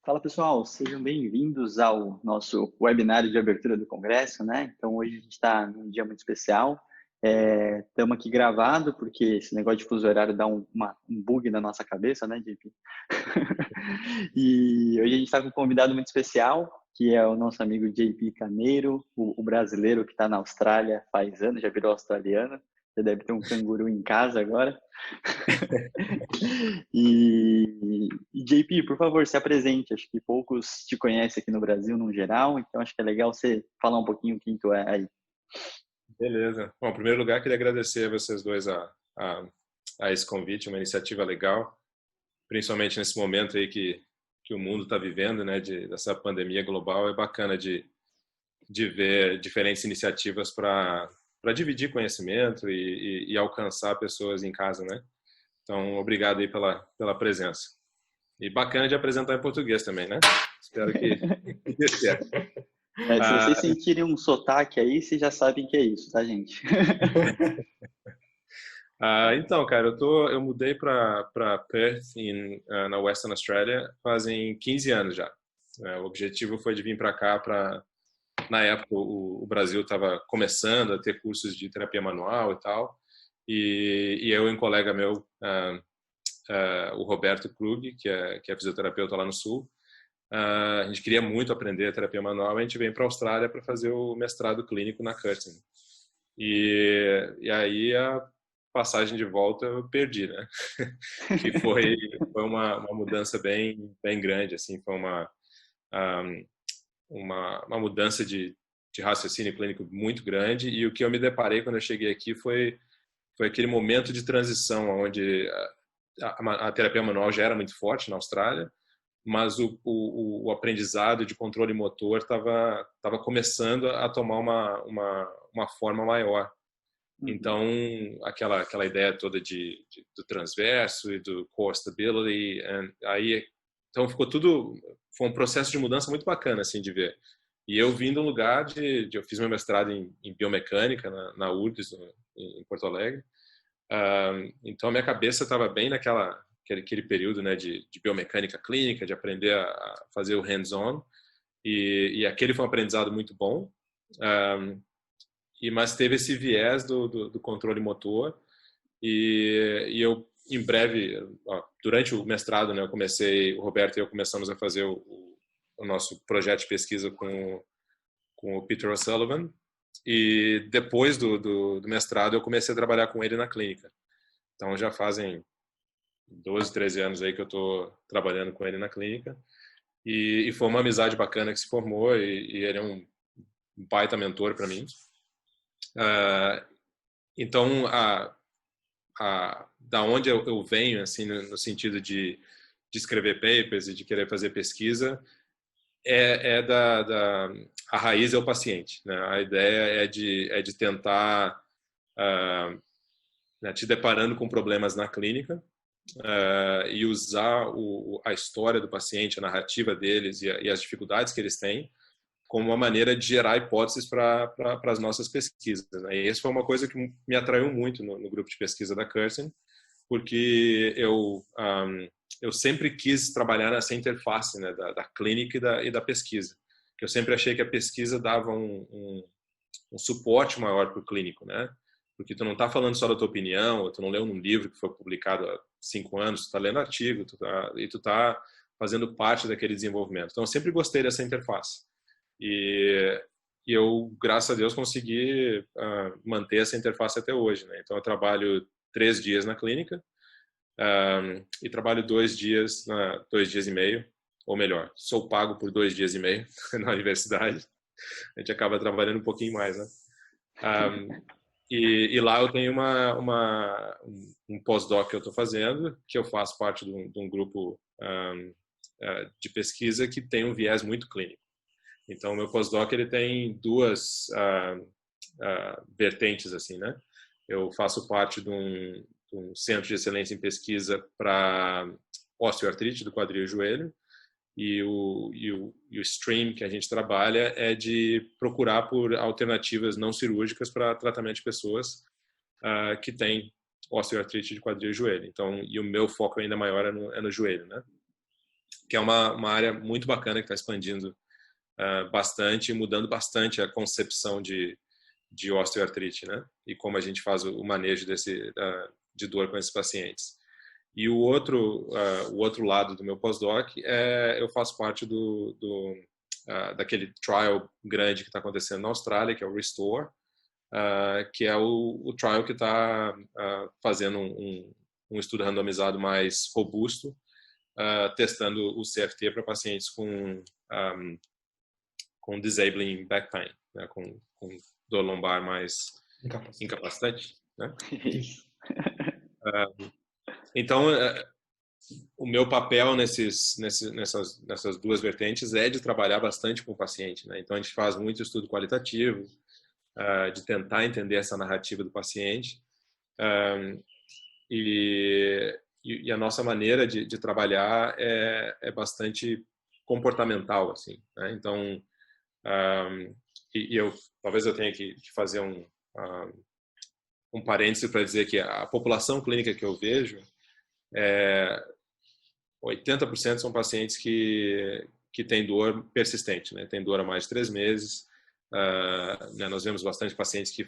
Fala pessoal, sejam bem-vindos ao nosso webinário de abertura do Congresso, né? Então hoje a gente está num dia muito especial. Estamos aqui gravado porque esse negócio de fuso horário dá um bug na nossa cabeça, né, JP? E hoje a gente está com um convidado muito especial, que é o nosso amigo JP Caneiro, o brasileiro que está na Austrália faz anos, já virou australiano. Você deve ter um canguru em casa agora. E JP, por favor, se apresente. Acho que poucos te conhecem aqui no Brasil, no geral, então acho que é legal você falar um pouquinho quem tu é aí. Beleza. Bom, em primeiro lugar, queria agradecer a vocês dois a esse convite, uma iniciativa legal, principalmente nesse momento aí que o mundo está vivendo, né, dessa pandemia global. É bacana de ver diferentes iniciativas para dividir conhecimento e alcançar pessoas em casa, né? Então, obrigado aí pela presença. E bacana de apresentar em português também, né? Espero que dê certo. Se vocês sentirem um sotaque aí, vocês já sabem que é isso, tá, gente? Então, cara, eu mudei para Perth, na Western Australia, fazem 15 anos já. O objetivo foi de vir para cá na época o Brasil estava começando a ter cursos de terapia manual e tal, e eu e um colega meu, o Roberto Krug, que é fisioterapeuta lá no Sul, a gente queria muito aprender a terapia manual. A gente veio para a Austrália para fazer o mestrado clínico na Curtin. E aí a passagem de volta eu perdi, né? Que foi uma mudança bem grande, assim, foi uma mudança de raciocínio clínico muito grande. E o que eu me deparei quando eu cheguei aqui foi aquele momento de transição onde a terapia manual já era muito forte na Austrália, mas o aprendizado de controle motor estava começando a tomar uma forma maior. Então, aquela ideia toda do transverso e do core stability, então foi um processo de mudança muito bacana, assim, de ver. E eu vim de um lugar eu fiz meu mestrado em biomecânica na URGS, em Porto Alegre. Então, a minha cabeça estava bem naquele período, né, de biomecânica clínica, de aprender a fazer o hands-on. E aquele foi um aprendizado muito bom. Mas teve esse viés do controle motor. E eu, em breve, durante o mestrado, né, o Roberto e eu começamos a fazer o nosso projeto de pesquisa com o Peter O'Sullivan. E depois do mestrado, eu comecei a trabalhar com ele na clínica. Então, já fazem 12, 13 anos aí que eu estou trabalhando com ele na clínica. E foi uma amizade bacana que se formou, e ele é um baita mentor para mim. Então, da onde eu venho, assim, no sentido de escrever papers e de querer fazer pesquisa, a raiz é o paciente, né? A ideia é de tentar, né, te deparando com problemas na clínica, e usar a história do paciente, a narrativa deles e as dificuldades que eles têm como uma maneira de gerar hipóteses para as nossas pesquisas, né? E isso foi uma coisa que me atraiu muito no grupo de pesquisa da Curtin, porque eu sempre quis trabalhar nessa interface, né, da clínica e da pesquisa. Eu sempre achei que a pesquisa dava um suporte maior para o clínico, né? Porque tu não está falando só da tua opinião, ou tu não leu um livro que foi publicado há 5 anos, tu está lendo artigo, tu tá fazendo parte daquele desenvolvimento. Então, eu sempre gostei dessa interface. E eu, graças a Deus, consegui manter essa interface até hoje, né? Então, eu trabalho 3 dias na clínica, e trabalho 2 dias, 2 dias e meio, ou melhor, sou pago por 2 dias e meio na universidade. A gente acaba trabalhando um pouquinho mais, né? E lá eu tenho um pós-doc que eu estou fazendo, que eu faço parte de um grupo de pesquisa que tem um viés muito clínico. Então, o meu pós-doc ele tem 2 vertentes, assim, né? Eu faço parte de um centro de excelência em pesquisa para osteoartrite do quadril e joelho, e o stream que a gente trabalha é de procurar por alternativas não cirúrgicas para tratamento de pessoas que têm osteoartrite de quadril e joelho. Então, e o meu foco ainda maior é no joelho, né? que é uma área muito bacana que está expandindo bastante, mudando bastante a concepção de osteoartrite, né? E como a gente faz o manejo de dor com esses pacientes. E o outro lado do meu pós-doc eu faço parte daquele trial grande que está acontecendo na Austrália, que é o RESTORE, que é o trial que está fazendo um estudo randomizado mais robusto, testando o CFT para pacientes com disabling back pain, né, com dor lombar mais incapacitante, né? Então, o meu papel nessas duas vertentes é de trabalhar bastante com o paciente, né? Então, a gente faz muito estudo qualitativo, de tentar entender essa narrativa do paciente, e a nossa maneira de trabalhar é bastante comportamental, assim, né? Então, talvez eu tenha que fazer um parêntese para dizer que a população clínica que eu vejo 80% são pacientes que têm dor persistente, né? Tem dor há mais de 3 meses. Né? Nós vemos bastante pacientes que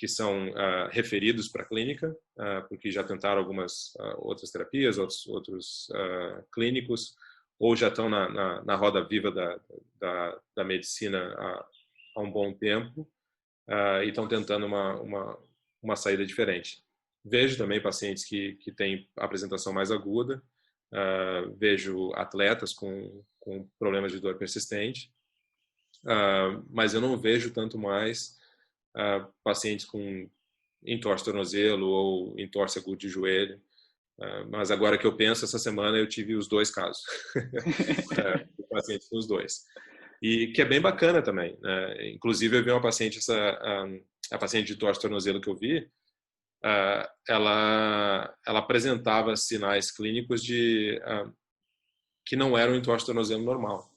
são referidos para a clínica, porque já tentaram algumas outras terapias, outros clínicos, ou já estão na roda viva da medicina há um bom tempo, e estão tentando uma saída diferente. Vejo também pacientes que têm apresentação mais aguda, vejo atletas com problemas de dor persistente, mas eu não vejo tanto mais pacientes com entorse tornozelo ou entorse agudo de joelho. Mas agora que eu penso, essa semana eu tive os 2 casos, pacientes com os 2. E que é bem bacana também, né? Inclusive, eu vi uma paciente, a paciente de entorse tornozelo que eu vi, ela apresentava sinais clínicos que não eram entorse tornozelo normal,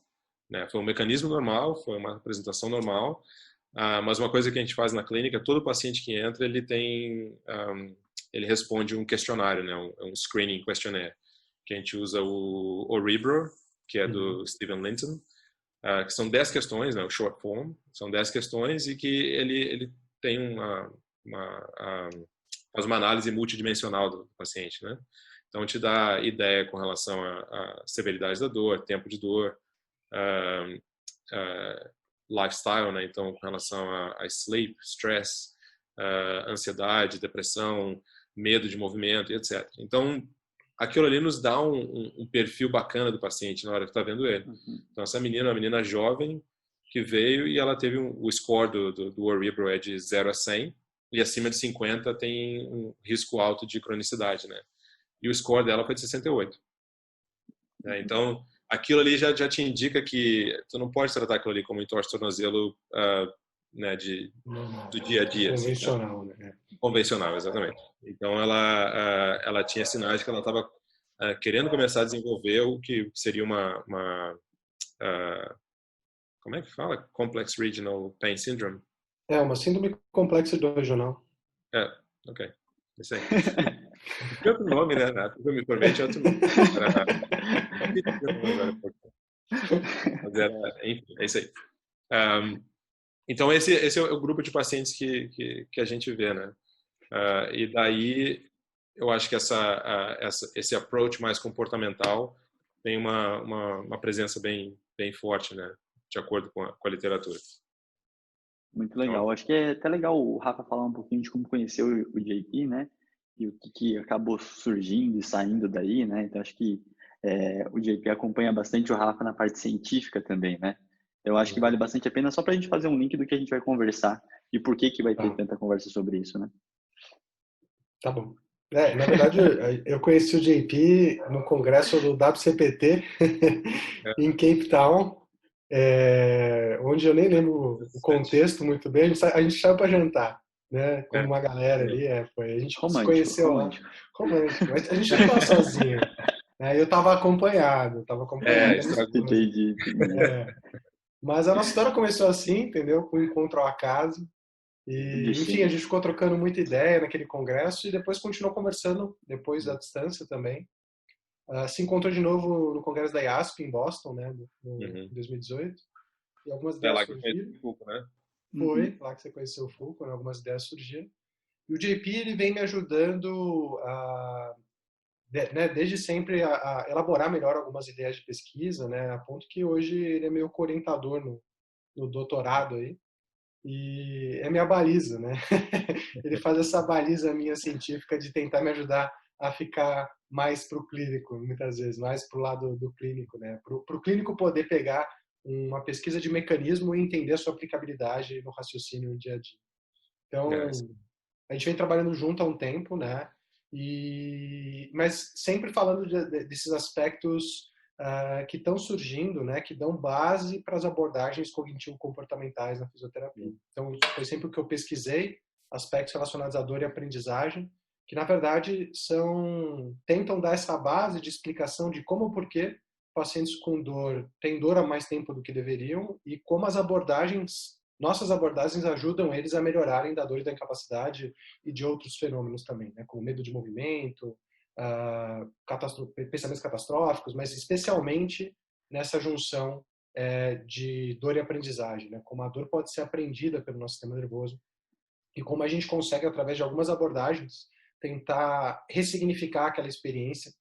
né? Foi um mecanismo normal, foi uma apresentação normal, mas uma coisa que a gente faz na clínica, todo paciente que entra, ele responde um questionário, né? Um screening questionnaire, que a gente usa o Orebro, que é do Steven Linton, que são 10 questões, né? O short form, são 10 questões, e que ele tem faz uma análise multidimensional do paciente, né? Então, te dá ideia com relação à severidade da dor, tempo de dor, lifestyle, né? Então, com relação a sleep, stress, ansiedade, depressão, medo de movimento, e etc. Então, aquilo ali nos dá um perfil bacana do paciente na hora que está vendo ele. Então, essa menina é uma menina jovem que veio e ela teve o score do Orebro é de 0 a 100, e acima de 50 tem um risco alto de cronicidade, né? E o score dela foi de 68. Então, aquilo ali já te indica que tu não pode tratar aquilo ali como entorse tornozelo, né, do dia a dia. Convencional, assim, né? Convencional, exatamente. Então, ela tinha sinais de que ela estava querendo começar a desenvolver o que seria como é que fala? Complex Regional Pain Syndrome. Uma síndrome complexa do regional. Ok. Isso aí. Tem outro nome, né? Eu me formei, tinha outro nome. Mas enfim, é isso aí. Então, esse é o grupo de pacientes que a gente vê, né? E daí, eu acho que esse approach mais comportamental tem uma presença bem forte, né? De acordo com a literatura. Muito legal. Então, Acho que é até legal o Rafa falar um pouquinho de como conheceu o JP, né? E o que acabou surgindo e saindo daí, né? Então, acho que o JP acompanha bastante o Rafa na parte científica também, né? Eu acho que vale bastante a pena só para a gente fazer um link do que a gente vai conversar e por que vai ter tanta conversa sobre isso, né? Tá bom. Na verdade, eu conheci o JP no congresso do WCPT em Cape Town, onde eu nem lembro o contexto muito bem. A gente saiu para jantar, né, com uma galera ali. A gente se conheceu romântico. lá. Romântico. Mas a gente não estava sozinho. Eu estava acompanhado. Entendi. Mas a nossa história começou assim, entendeu? Com um encontro ao acaso. E, enfim, a gente ficou trocando muita ideia naquele congresso e depois continuou conversando depois à distância também. se encontrou de novo no congresso da IASP em Boston, né, em 2018, e algumas É ideias lá que eu surgiram. conheci o Foucault, né? Foi lá que você conheceu o Foucault, né, algumas ideias surgiram. E o JP, ele vem me ajudando né, desde sempre a elaborar melhor algumas ideias de pesquisa, né, a ponto que hoje ele é meu co-orientador no doutorado aí, e é minha baliza, né? Ele faz essa baliza minha científica de tentar me ajudar a ficar mais para o clínico, muitas vezes, mais para o lado do clínico, né? Para o clínico poder pegar uma pesquisa de mecanismo e entender a sua aplicabilidade no raciocínio no dia a dia. Então, a gente vem trabalhando junto há um tempo, né? Mas sempre falando desses aspectos que estão surgindo, né? Que dão base para as abordagens cognitivo-comportamentais na fisioterapia. Então, foi sempre o que eu pesquisei, aspectos relacionados à dor e aprendizagem, que na verdade tentam dar essa base de explicação de como, por que pacientes com dor têm dor há mais tempo do que deveriam e como nossas abordagens ajudam eles a melhorarem da dor e da incapacidade e de outros fenômenos também, né? Como medo de movimento, pensamentos catastróficos, mas especialmente nessa junção de dor e aprendizagem, né? Como a dor pode ser aprendida pelo nosso sistema nervoso e como a gente consegue, através de algumas abordagens, tentar ressignificar aquela experiência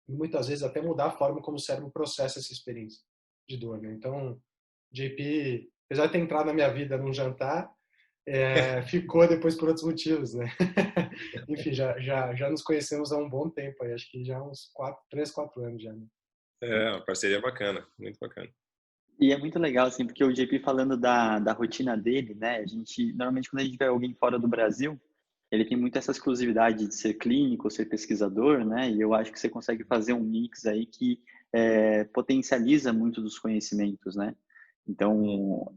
e muitas vezes até mudar a forma como o cérebro processa essa experiência de dor, né? Então, JP, apesar de ter entrado na minha vida num jantar, ficou depois por outros motivos, né? Enfim, já nos conhecemos há um bom tempo, acho que já há uns 3, 4 anos já, né? Uma parceria bacana, muito bacana. E é muito legal, assim, porque o JP falando da rotina dele, né? Normalmente quando a gente vê alguém fora do Brasil, ele tem muito essa exclusividade de ser clínico, ser pesquisador, né? E eu acho que você consegue fazer um mix aí que potencializa muito dos conhecimentos, né? Então,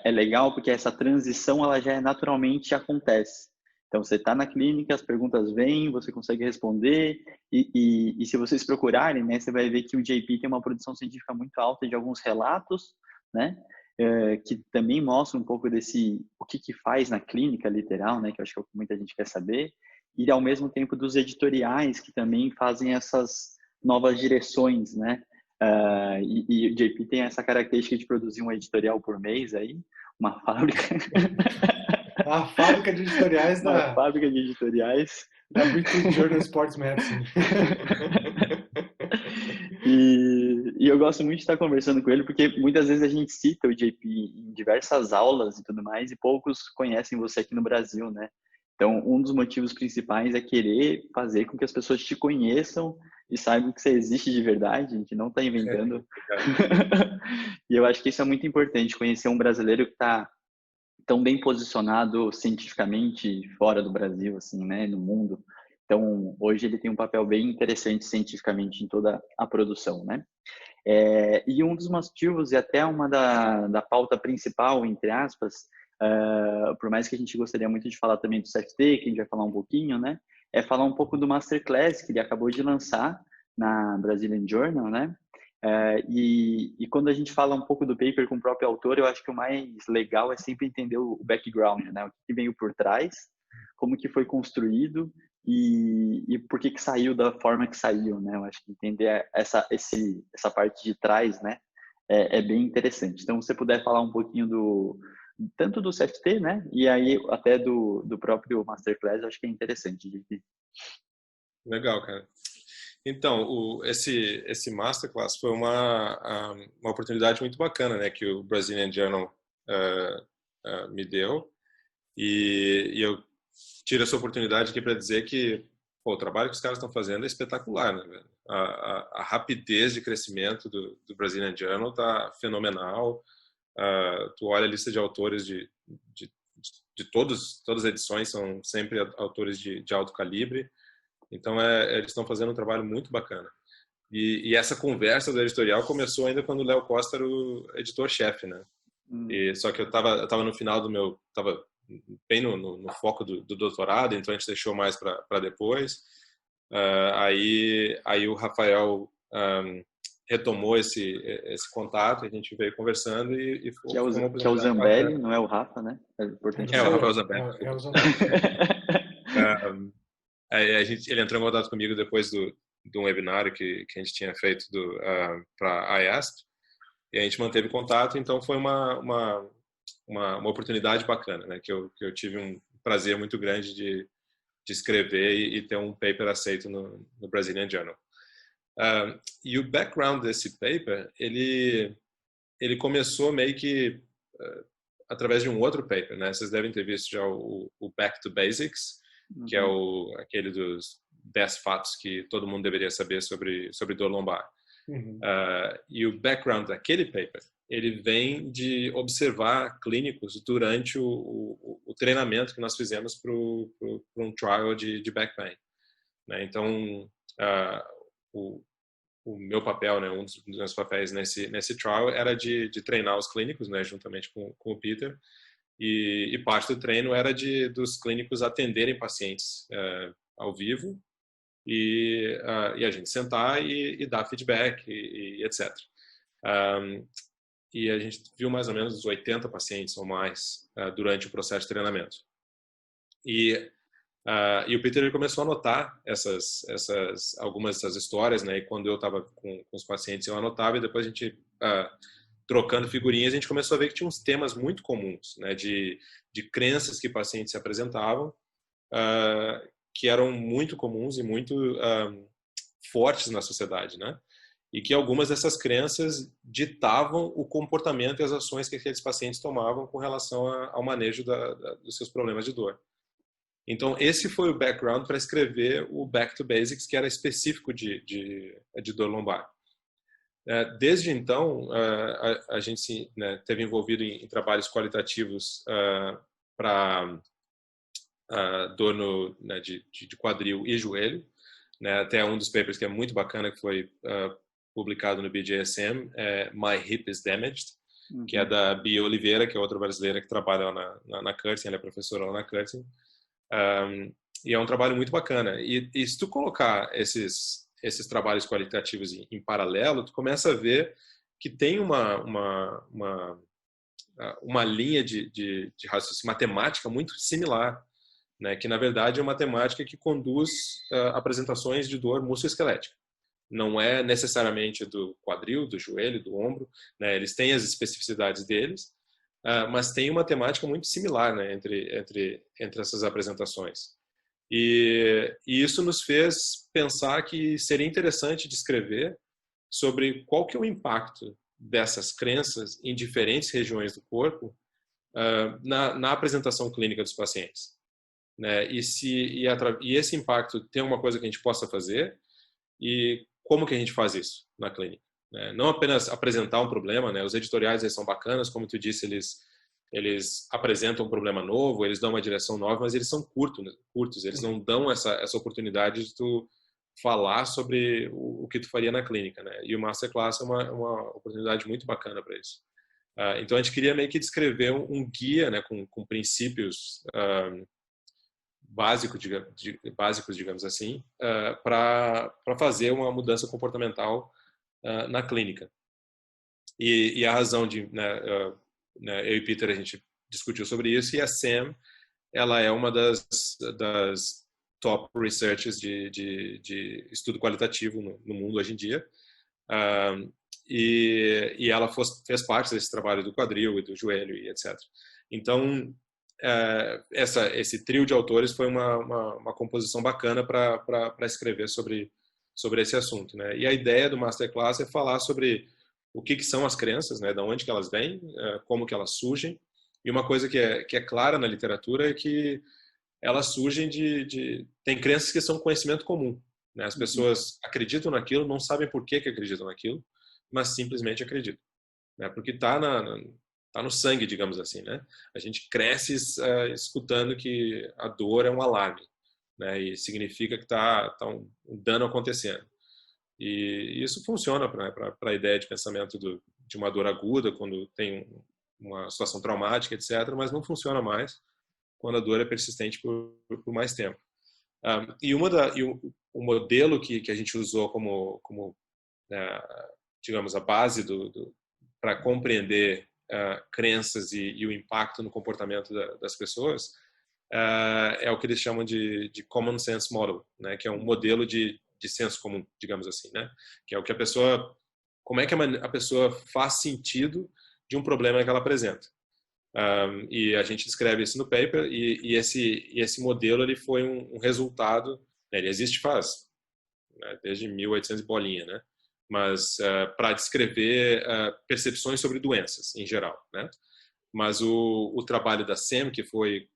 é legal porque essa transição, ela já naturalmente acontece. Então, você está na clínica, as perguntas vêm, você consegue responder, e se vocês procurarem, né, você vai ver que o JP tem uma produção científica muito alta de alguns relatos, né? Que também mostra um pouco o que faz na clínica literal, né, que eu acho que é o que muita gente quer saber, e ao mesmo tempo dos editoriais que também fazem essas novas direções, né? E o JP tem essa característica de produzir um editorial por mês aí, uma fábrica. A fábrica de editoriais uma fábrica de editoriais da British Journal of Sports Medicine. E eu gosto muito de estar conversando com ele, porque muitas vezes a gente cita o JP em diversas aulas e tudo mais, e poucos conhecem você aqui no Brasil, né? Então, um dos motivos principais é querer fazer com que as pessoas te conheçam e saibam que você existe de verdade, a gente não está inventando. E eu acho que isso é muito importante, conhecer um brasileiro que está tão bem posicionado cientificamente fora do Brasil, assim, né, no mundo. Então, hoje ele tem um papel bem interessante cientificamente em toda a produção, né? E um dos motivos, e até uma da pauta principal, entre aspas, por mais que a gente gostaria muito de falar também do CFT, que a gente vai falar um pouquinho, né? É falar um pouco do Masterclass, que ele acabou de lançar na Brazilian Journal, né? E quando a gente fala um pouco do paper com o próprio autor, eu acho que o mais legal é sempre entender o background, né? O que veio por trás, como que foi construído e por que saiu da forma que saiu, né? Eu acho que entender essa parte de trás, né? É bem interessante. Então, se você puder falar um pouquinho tanto do CFT, né? E aí até do próprio Masterclass, eu acho que é interessante. Legal, cara. Então, esse Masterclass foi uma oportunidade muito bacana, né? Que o Brazilian Journal me deu. E eu tiro essa oportunidade aqui para dizer que o trabalho que os caras estão fazendo é espetacular, né, velho? A rapidez de crescimento do Brazilian Journal tá fenomenal. Tu olha a lista de autores de todas as edições, são sempre autores de alto calibre. Então, eles estão fazendo um trabalho muito bacana. E essa conversa do editorial começou ainda quando o Léo Costa era o editor-chefe, né? Só que eu tava no final tava bem no foco do doutorado, então a gente deixou mais para depois. Aí o Rafael retomou esse contato, a gente veio conveiro e que é o Zambelli, não é o Rafa, né? É o Rafael Zambelli. É o Zambelli. Ele entrou em contato comigo depois de um webinário que a gente tinha feito para a IASP, e a gente manteve contato, então foi uma oportunidade bacana, né, que eu tive um prazer muito grande de escrever e ter um paper aceito no Brazilian Journal. E o background desse paper, ele começou meio que através de um outro paper, né? Vocês devem ter visto já o Back to Basics, que é aquele dos 10 fatos que todo mundo deveria saber sobre dor lombar. E o background daquele paper, ele vem de observar clínicos durante o treinamento que nós fizemos para um trial de back pain, né? Então, o meu papel, né, um dos meus papéis nesse trial era de treinar os clínicos, né, juntamente com o Peter, e parte do treino era dos clínicos atenderem pacientes ao vivo e a gente sentar e dar feedback e etc. E a gente viu mais ou menos 80 pacientes ou mais durante o processo de treinamento. E o Peter ele começou a anotar algumas dessas histórias, né? E quando eu estava com os pacientes eu anotava, e depois a gente trocando figurinhas a gente começou a ver que tinha uns temas muito comuns, né? De crenças que pacientes se apresentavam, que eram muito comuns e muito fortes na sociedade, né? E que algumas dessas crenças ditavam o comportamento e as ações que aqueles pacientes tomavam com relação ao manejo dos seus problemas de dor. Então, esse foi o background para escrever o Back to Basics, que era específico de dor lombar. Desde então, a gente se, né, teve envolvido em trabalhos qualitativos para dor né, de quadril e joelho, né? Até um dos papers que é muito bacana, que foi publicado no BJSM, é My Hip is Damaged, que é da Bia Oliveira, que é outra brasileira que trabalha lá na Curtin, ela é professora lá na Curtin. E é um trabalho muito bacana. E se tu colocar esses trabalhos qualitativos em paralelo, tu começa a ver que tem uma linha de raciocínio, matemática muito similar, né? Que na verdade é uma matemática que conduz apresentações de dor musculoesquelética. Não é necessariamente do quadril, do joelho, do ombro, né? Eles têm as especificidades deles, mas tem uma temática muito similar, né, entre essas apresentações. E isso nos fez pensar que seria interessante descrever sobre qual que é o impacto dessas crenças em diferentes regiões do corpo na apresentação clínica dos pacientes, né? E esse impacto tem alguma coisa que a gente possa fazer, e como que a gente faz isso na clínica? Não apenas apresentar um problema, né? Os editoriais eles são bacanas, como tu disse, eles apresentam um problema novo, eles dão uma direção nova, mas eles são curtos, eles não dão essa oportunidade de tu falar sobre o que tu faria na clínica, né? E o Masterclass é uma oportunidade muito bacana para isso. Então a gente queria meio que descrever um guia, né, com princípios básicos, digamos assim, para fazer uma mudança comportamental na clínica. E a razão eu e Peter a gente discutiu sobre isso, e a Sam ela é uma das top researchers de estudo qualitativo no mundo hoje em dia, e ela fez parte desse trabalho do quadril e do joelho e etc. Então esse trio de autores foi uma composição bacana para escrever sobre esse assunto, né? E a ideia do Masterclass é falar sobre o que são as crenças, né? De onde que elas vêm, como que elas surgem. E uma coisa que é clara na literatura é que elas surgem tem crenças que são conhecimento comum, né? As pessoas acreditam naquilo, não sabem por que acreditam naquilo, mas simplesmente acreditam, né? Porque está no sangue, digamos assim, né? A gente cresce escutando que a dor é um alarme, né? E significa que tá um dano acontecendo. E isso funciona para a ideia de pensamento de uma dor aguda, quando tem uma situação traumática, etc., mas não funciona mais quando a dor é persistente por mais tempo. E o modelo que a gente usou como digamos, a base para compreender crenças e o impacto no comportamento das pessoas é o que eles chamam de Common Sense Model, né? Que é um modelo de de senso comum, digamos assim, né? Que é o que como é que a pessoa faz sentido de um problema que ela apresenta. E a gente descreve isso no paper, e esse modelo ele foi um resultado, né? Ele existe faz, né, desde 1800 e bolinha, né? Mas para descrever percepções sobre doenças em geral, né? Mas o trabalho da SEM, que foi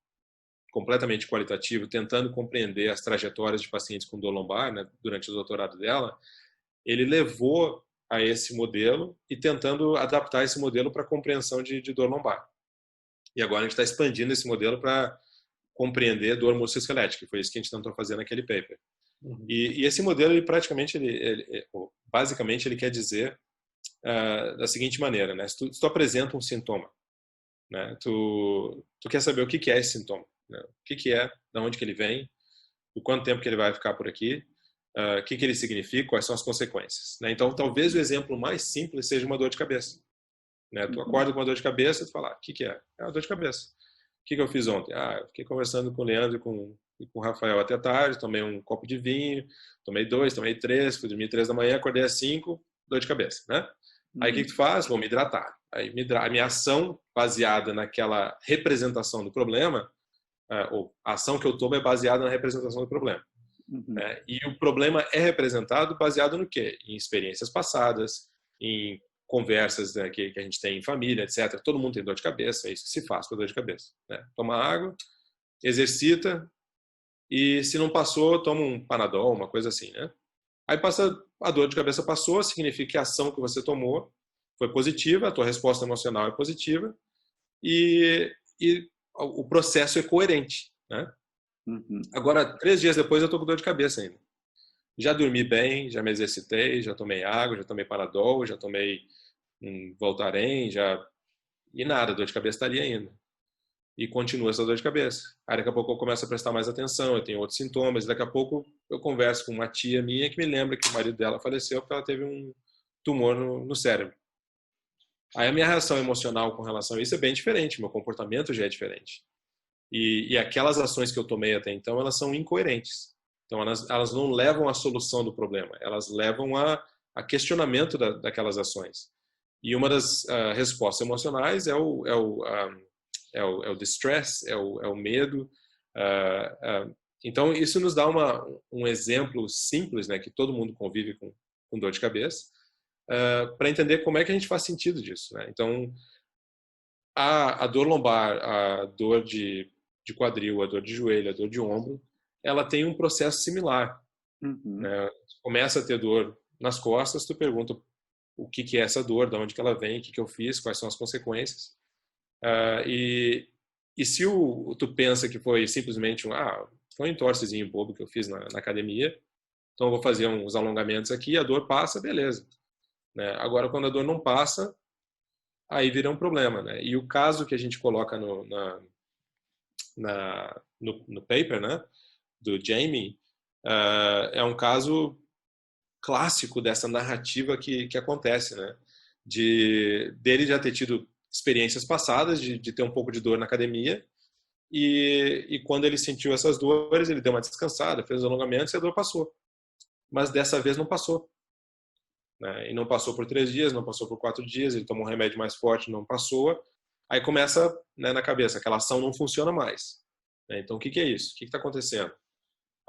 completamente qualitativo, tentando compreender as trajetórias de pacientes com dor lombar, né, durante o doutorado dela, ele levou a esse modelo e tentando adaptar esse modelo para a compreensão de dor lombar. E agora a gente está expandindo esse modelo para compreender dor musculoesquelética, que foi isso que a gente tentou fazer naquele paper. Uhum. E esse modelo, ele praticamente, basicamente, ele quer dizer da seguinte maneira, né? Se tu apresenta um sintoma, né? Tu quer saber o que é esse sintoma, né? O que é, de onde que ele vem, por quanto tempo que ele vai ficar por aqui, o que ele significa, quais são as consequências, né? Então, talvez o exemplo mais simples seja uma dor de cabeça, né? Tu acorda com uma dor de cabeça, tu fala, o que é? É uma dor de cabeça. O que eu fiz ontem? Eu fiquei conversando com o Leandro e com o Rafael até tarde, tomei um copo de vinho, tomei 2, tomei 3, fui dormir 3 da manhã, acordei às 5, dor de cabeça, né? Aí o que tu faz? Vou me hidratar. Aí a minha ação baseada naquela representação do problema, ou a ação que eu tomo é baseada na representação do problema. Né? E o problema é representado baseado no quê? Em experiências passadas, em conversas, né, que a gente tem em família, etc. Todo mundo tem dor de cabeça, é isso que se faz com a dor de cabeça. Né? Toma água, exercita, e se não passou, toma um Panadol, uma coisa assim, né? Aí a dor de cabeça passou, significa que a ação que você tomou foi positiva, a tua resposta emocional é positiva, e o processo é coerente, né? Agora, 3 dias depois eu tô com dor de cabeça ainda. Já dormi bem, já me exercitei, já tomei água, já tomei Panadol, já tomei Voltaren, e nada, a dor de cabeça está ali ainda. E continua essa dor de cabeça. Aí daqui a pouco eu começo a prestar mais atenção, eu tenho outros sintomas, daqui a pouco eu converso com uma tia minha que me lembra que o marido dela faleceu porque ela teve um tumor no cérebro. Aí a minha reação emocional com relação a isso é bem diferente, meu comportamento já é diferente. E aquelas ações que eu tomei até então, elas são incoerentes. Então elas não levam à solução do problema, elas levam a questionamento daquelas ações. E uma das respostas emocionais é o distress, é o medo. Então, isso nos dá um exemplo simples, né, que todo mundo convive com dor de cabeça, para entender como é que a gente faz sentido disso. Né? Então, a dor lombar, a dor de quadril, a dor de joelho, a dor de ombro, ela tem um processo similar. Né? Começa a ter dor nas costas, tu pergunta o que é essa dor, de onde que ela vem, o que eu fiz, quais são as consequências. E se tu pensa que foi simplesmente foi um entorcezinho bobo que eu fiz na academia, então eu vou fazer uns alongamentos aqui, a dor passa, beleza. Né? Agora, quando a dor não passa, aí vira um problema. Né? E o caso que a gente coloca no paper, né, do Jamie, é um caso clássico dessa narrativa que acontece, né? Dele já ter tido experiências passadas de ter um pouco de dor na academia e quando ele sentiu essas dores, ele deu uma descansada, fez os alongamentos e a dor passou. Mas dessa vez não passou. Né? E não passou por 3 dias, não passou por 4 dias, ele tomou um remédio mais forte, não passou. Aí começa, né, na cabeça, aquela ação não funciona mais. Né? Então o que é isso? O que está acontecendo?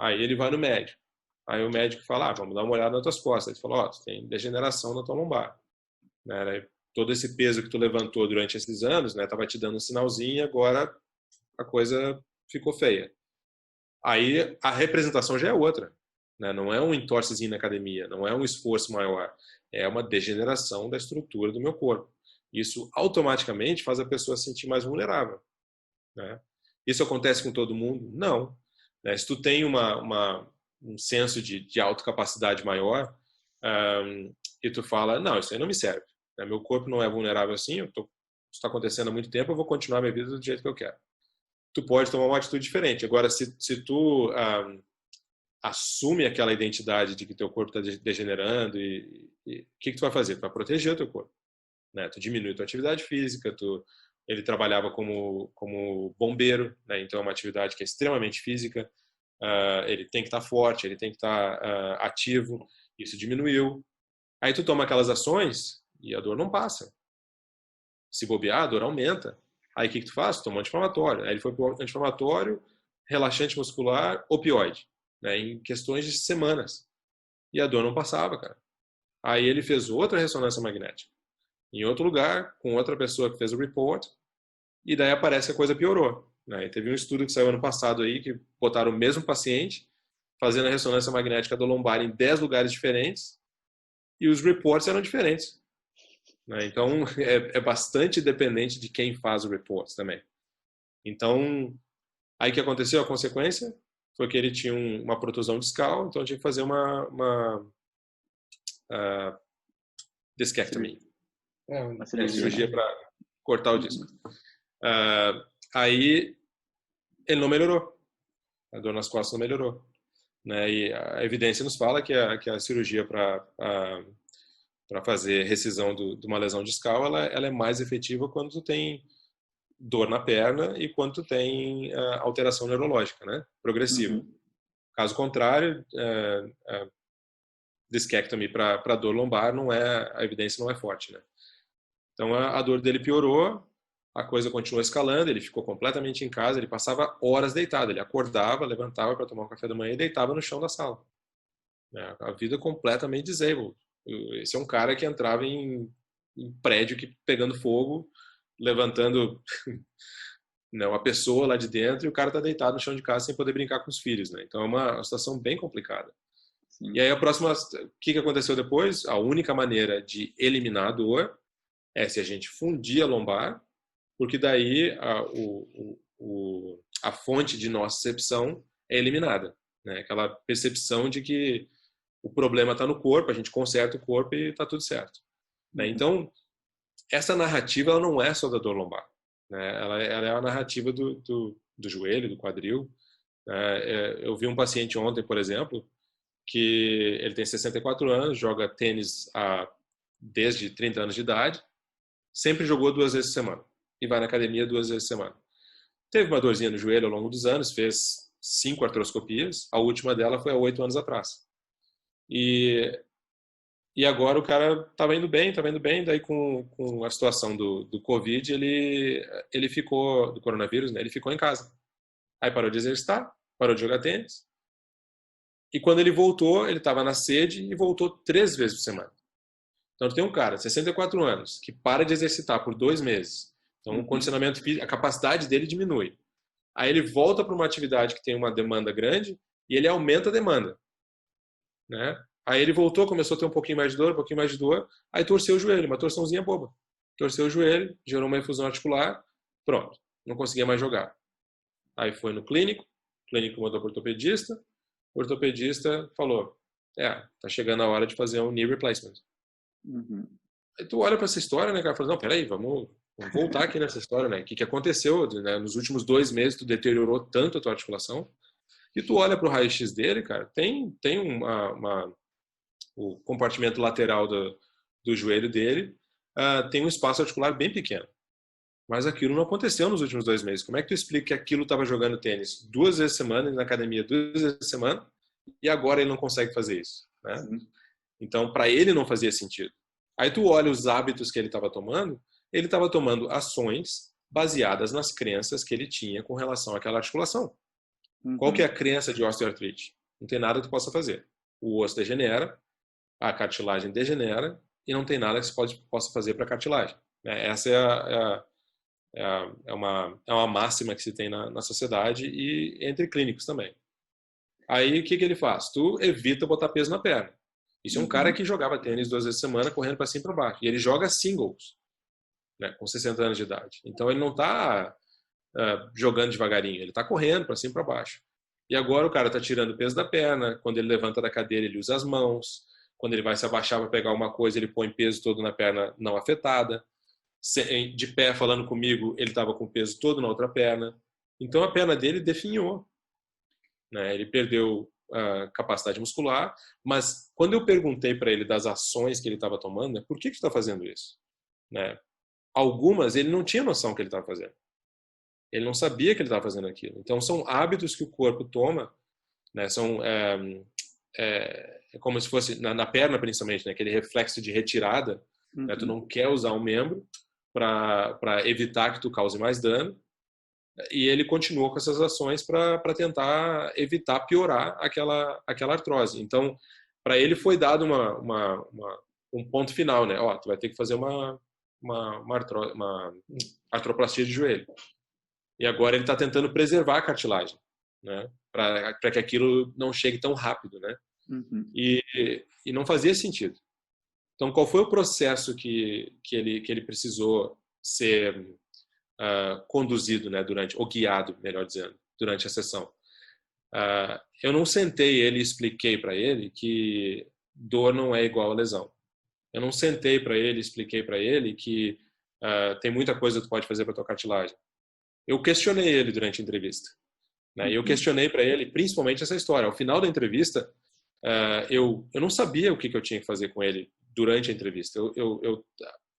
Aí ele vai no médico. Aí o médico fala, vamos dar uma olhada nas tuas costas. Ele fala, tu tem degeneração na tua lombar. Né? Todo esse peso que tu levantou durante esses anos, né, tava te dando um sinalzinho e agora a coisa ficou feia. Aí a representação já é outra. Né? Não é um entorcezinho na academia, não é um esforço maior. É uma degeneração da estrutura do meu corpo. Isso automaticamente faz a pessoa se sentir mais vulnerável. Né? Isso acontece com todo mundo? Não. Né? Se tu tem um senso de autocapacidade maior e tu fala, não, isso aí não me serve. Né? Meu corpo não é vulnerável assim, isso está acontecendo há muito tempo, eu vou continuar minha vida do jeito que eu quero. Tu pode tomar uma atitude diferente. Agora, se tu assume aquela identidade de que teu corpo está degenerando, e o que tu vai fazer? Tu vai proteger o teu corpo. Né? Tu diminui a tua atividade física, ele trabalhava como bombeiro, né? Então é uma atividade que é extremamente física. ele tem que estar forte, ele tem que estar ativo, isso diminuiu. Aí tu toma aquelas ações e a dor não passa. Se bobear, a dor aumenta. Aí o que tu faz? Toma um anti-inflamatório. Aí ele foi pro anti-inflamatório, relaxante muscular, opioide, né, em questões de semanas. E a dor não passava, cara. Aí ele fez outra ressonância magnética, em outro lugar, com outra pessoa que fez o report, e daí aparece que a coisa piorou, né? E teve um estudo que saiu ano passado aí, que botaram o mesmo paciente, fazendo a ressonância magnética do lombar em 10 lugares diferentes, e os reports eram diferentes, né? Então, é bastante dependente de quem faz o reports também. Então, aí o que aconteceu? A consequência foi que ele tinha uma protusão discal, então tinha que fazer uma discectomy. Uma cirurgia. Cirurgia para cortar o disco. Aí ele não melhorou. A dor nas costas não melhorou, né? E a evidência nos fala que a cirurgia para fazer rescisão de uma lesão discal, ela é mais efetiva quando tu tem dor na perna e quando tu tem alteração neurológica, né? Progressiva. Caso contrário, discectomy para dor lombar, a evidência não é forte, né? Então a dor dele piorou, a coisa continuou escalando, ele ficou completamente em casa, ele passava horas deitado, ele acordava, levantava para tomar um café da manhã e deitava no chão da sala. A vida completamente disabled. Esse é um cara que entrava em prédio pegando fogo, levantando né, uma pessoa lá de dentro, e o cara está deitado no chão de casa sem poder brincar com os filhos, né? Então é uma situação bem complicada. Sim. E aí o que aconteceu depois? A única maneira de eliminar a dor é se a gente fundir a lombar, porque daí a fonte de nocicepção é eliminada, né? Aquela percepção de que o problema está no corpo, a gente conserta o corpo e está tudo certo, né? Então, essa narrativa ela não é só da dor lombar, né? Ela é a narrativa do joelho, do quadril. Eu vi um paciente ontem, por exemplo, que ele tem 64 anos, joga tênis desde 30 anos de idade, sempre jogou 2 vezes por semana e vai na academia 2 vezes por semana. Teve uma dorzinha no joelho ao longo dos anos, fez 5 artroscopias, a última dela foi há 8 anos atrás. E agora o cara estava indo bem, daí com a situação do Covid, ele ficou, do coronavírus, né, ele ficou em casa. Aí parou de exercitar, parou de jogar tênis. E quando ele voltou, ele estava na sede e voltou 3 vezes por semana. Então tem um cara, 64 anos, que para de exercitar por 2 meses. Então o condicionamento físico, a capacidade dele diminui. Aí ele volta para uma atividade que tem uma demanda grande e ele aumenta a demanda, né? Aí ele voltou, começou a ter um pouquinho mais de dor, aí torceu o joelho, uma torçãozinha boba. Torceu o joelho, gerou uma infusão articular, pronto, não conseguia mais jogar. Aí foi no clínico, o clínico mandou para o ortopedista falou, tá chegando a hora de fazer um knee replacement. Aí tu olha para essa história, né, cara, fala, não, peraí, vamos voltar aqui nessa história, né, o que aconteceu, né? Nos últimos 2 meses tu deteriorou tanto a tua articulação, e tu olha para o raio-x dele, cara, tem o compartimento lateral do joelho dele, tem um espaço articular bem pequeno. Mas aquilo não aconteceu nos últimos 2 meses. Como é que tu explica que aquilo estava jogando tênis 2 vezes por semana, na academia 2 vezes por semana, e agora ele não consegue fazer isso, né? Então, para ele não fazia sentido. Aí tu olha os hábitos que ele estava tomando ações baseadas nas crenças que ele tinha com relação àquela articulação. Qual que é a crença de osteoartrite? Não tem nada que tu possa fazer. O osso degenera, a cartilagem degenera e não tem nada que você possa fazer para a cartilagem. Essa é uma máxima que se tem na sociedade e entre clínicos também. Aí o que ele faz? Tu evita botar peso na perna. Isso é um cara que jogava tênis 2 vezes por semana, correndo para cima e para baixo. E ele joga singles, né, com 60 anos de idade. Então ele não está jogando devagarinho, ele está correndo para cima e para baixo. E agora o cara está tirando o peso da perna, quando ele levanta da cadeira ele usa as mãos, quando ele vai se abaixar para pegar uma coisa ele põe peso todo na perna não afetada. De pé falando comigo, ele estava com o peso todo na outra perna. Então a perna dele definhou, né? Ele perdeu a capacidade muscular, mas quando eu perguntei para ele das ações que ele estava tomando, né, por que você está fazendo isso? Né? Algumas ele não tinha noção que ele estava fazendo. Ele não sabia que ele estava fazendo aquilo. Então são hábitos que o corpo toma né? É como se fosse na perna, principalmente, né? Aquele reflexo de retirada, né? Tu não quer usar um membro para evitar que tu cause mais dano, e ele continuou com essas ações para tentar evitar piorar aquela artrose. Então, para ele foi dado um ponto final, né? Ó, tu vai ter que fazer uma artroplastia de joelho. E agora ele está tentando preservar a cartilagem, né? Para que aquilo não chegue tão rápido, né? E não fazia sentido. Então, qual foi o processo que ele precisou ser conduzido, né, ou guiado, melhor dizendo, durante a sessão? Eu não sentei ele e expliquei para ele que dor não é igual a lesão. Eu não sentei para ele e expliquei para ele que tem muita coisa que tu pode fazer para tua cartilagem. Eu questionei ele durante a entrevista, né? E eu questionei para ele principalmente essa história. Ao final da entrevista, eu não sabia o que eu tinha que fazer com ele durante a entrevista.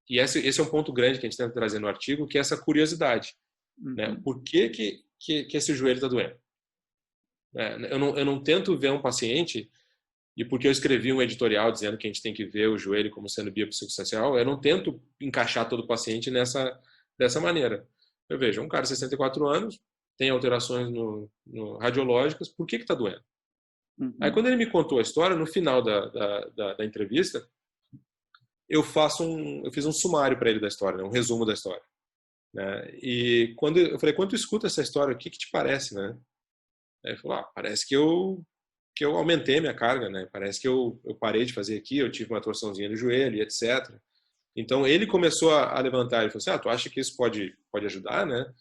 E esse é um ponto grande que a gente tenta trazer no artigo, que é essa curiosidade, né? Por que esse joelho está doendo? Eu não tento ver um paciente, e porque eu escrevi um editorial dizendo que a gente tem que ver o joelho como sendo biopsicossocial, eu não tento encaixar todo o paciente dessa maneira. Eu vejo um cara de 64 anos, tem alterações no radiológicas, por que está doendo? Aí quando ele me contou a história, no final da entrevista, eu fiz um sumário para ele da história, né? Um resumo da história, né? E quando eu falei, quando tu escuta essa história, o que te parece, né? Aí ele falou, parece que eu aumentei minha carga, né? Parece que eu parei de fazer aqui, eu tive uma torçãozinha no joelho, etc. Então ele começou a levantar e falou assim, tu acha que isso pode ajudar, né?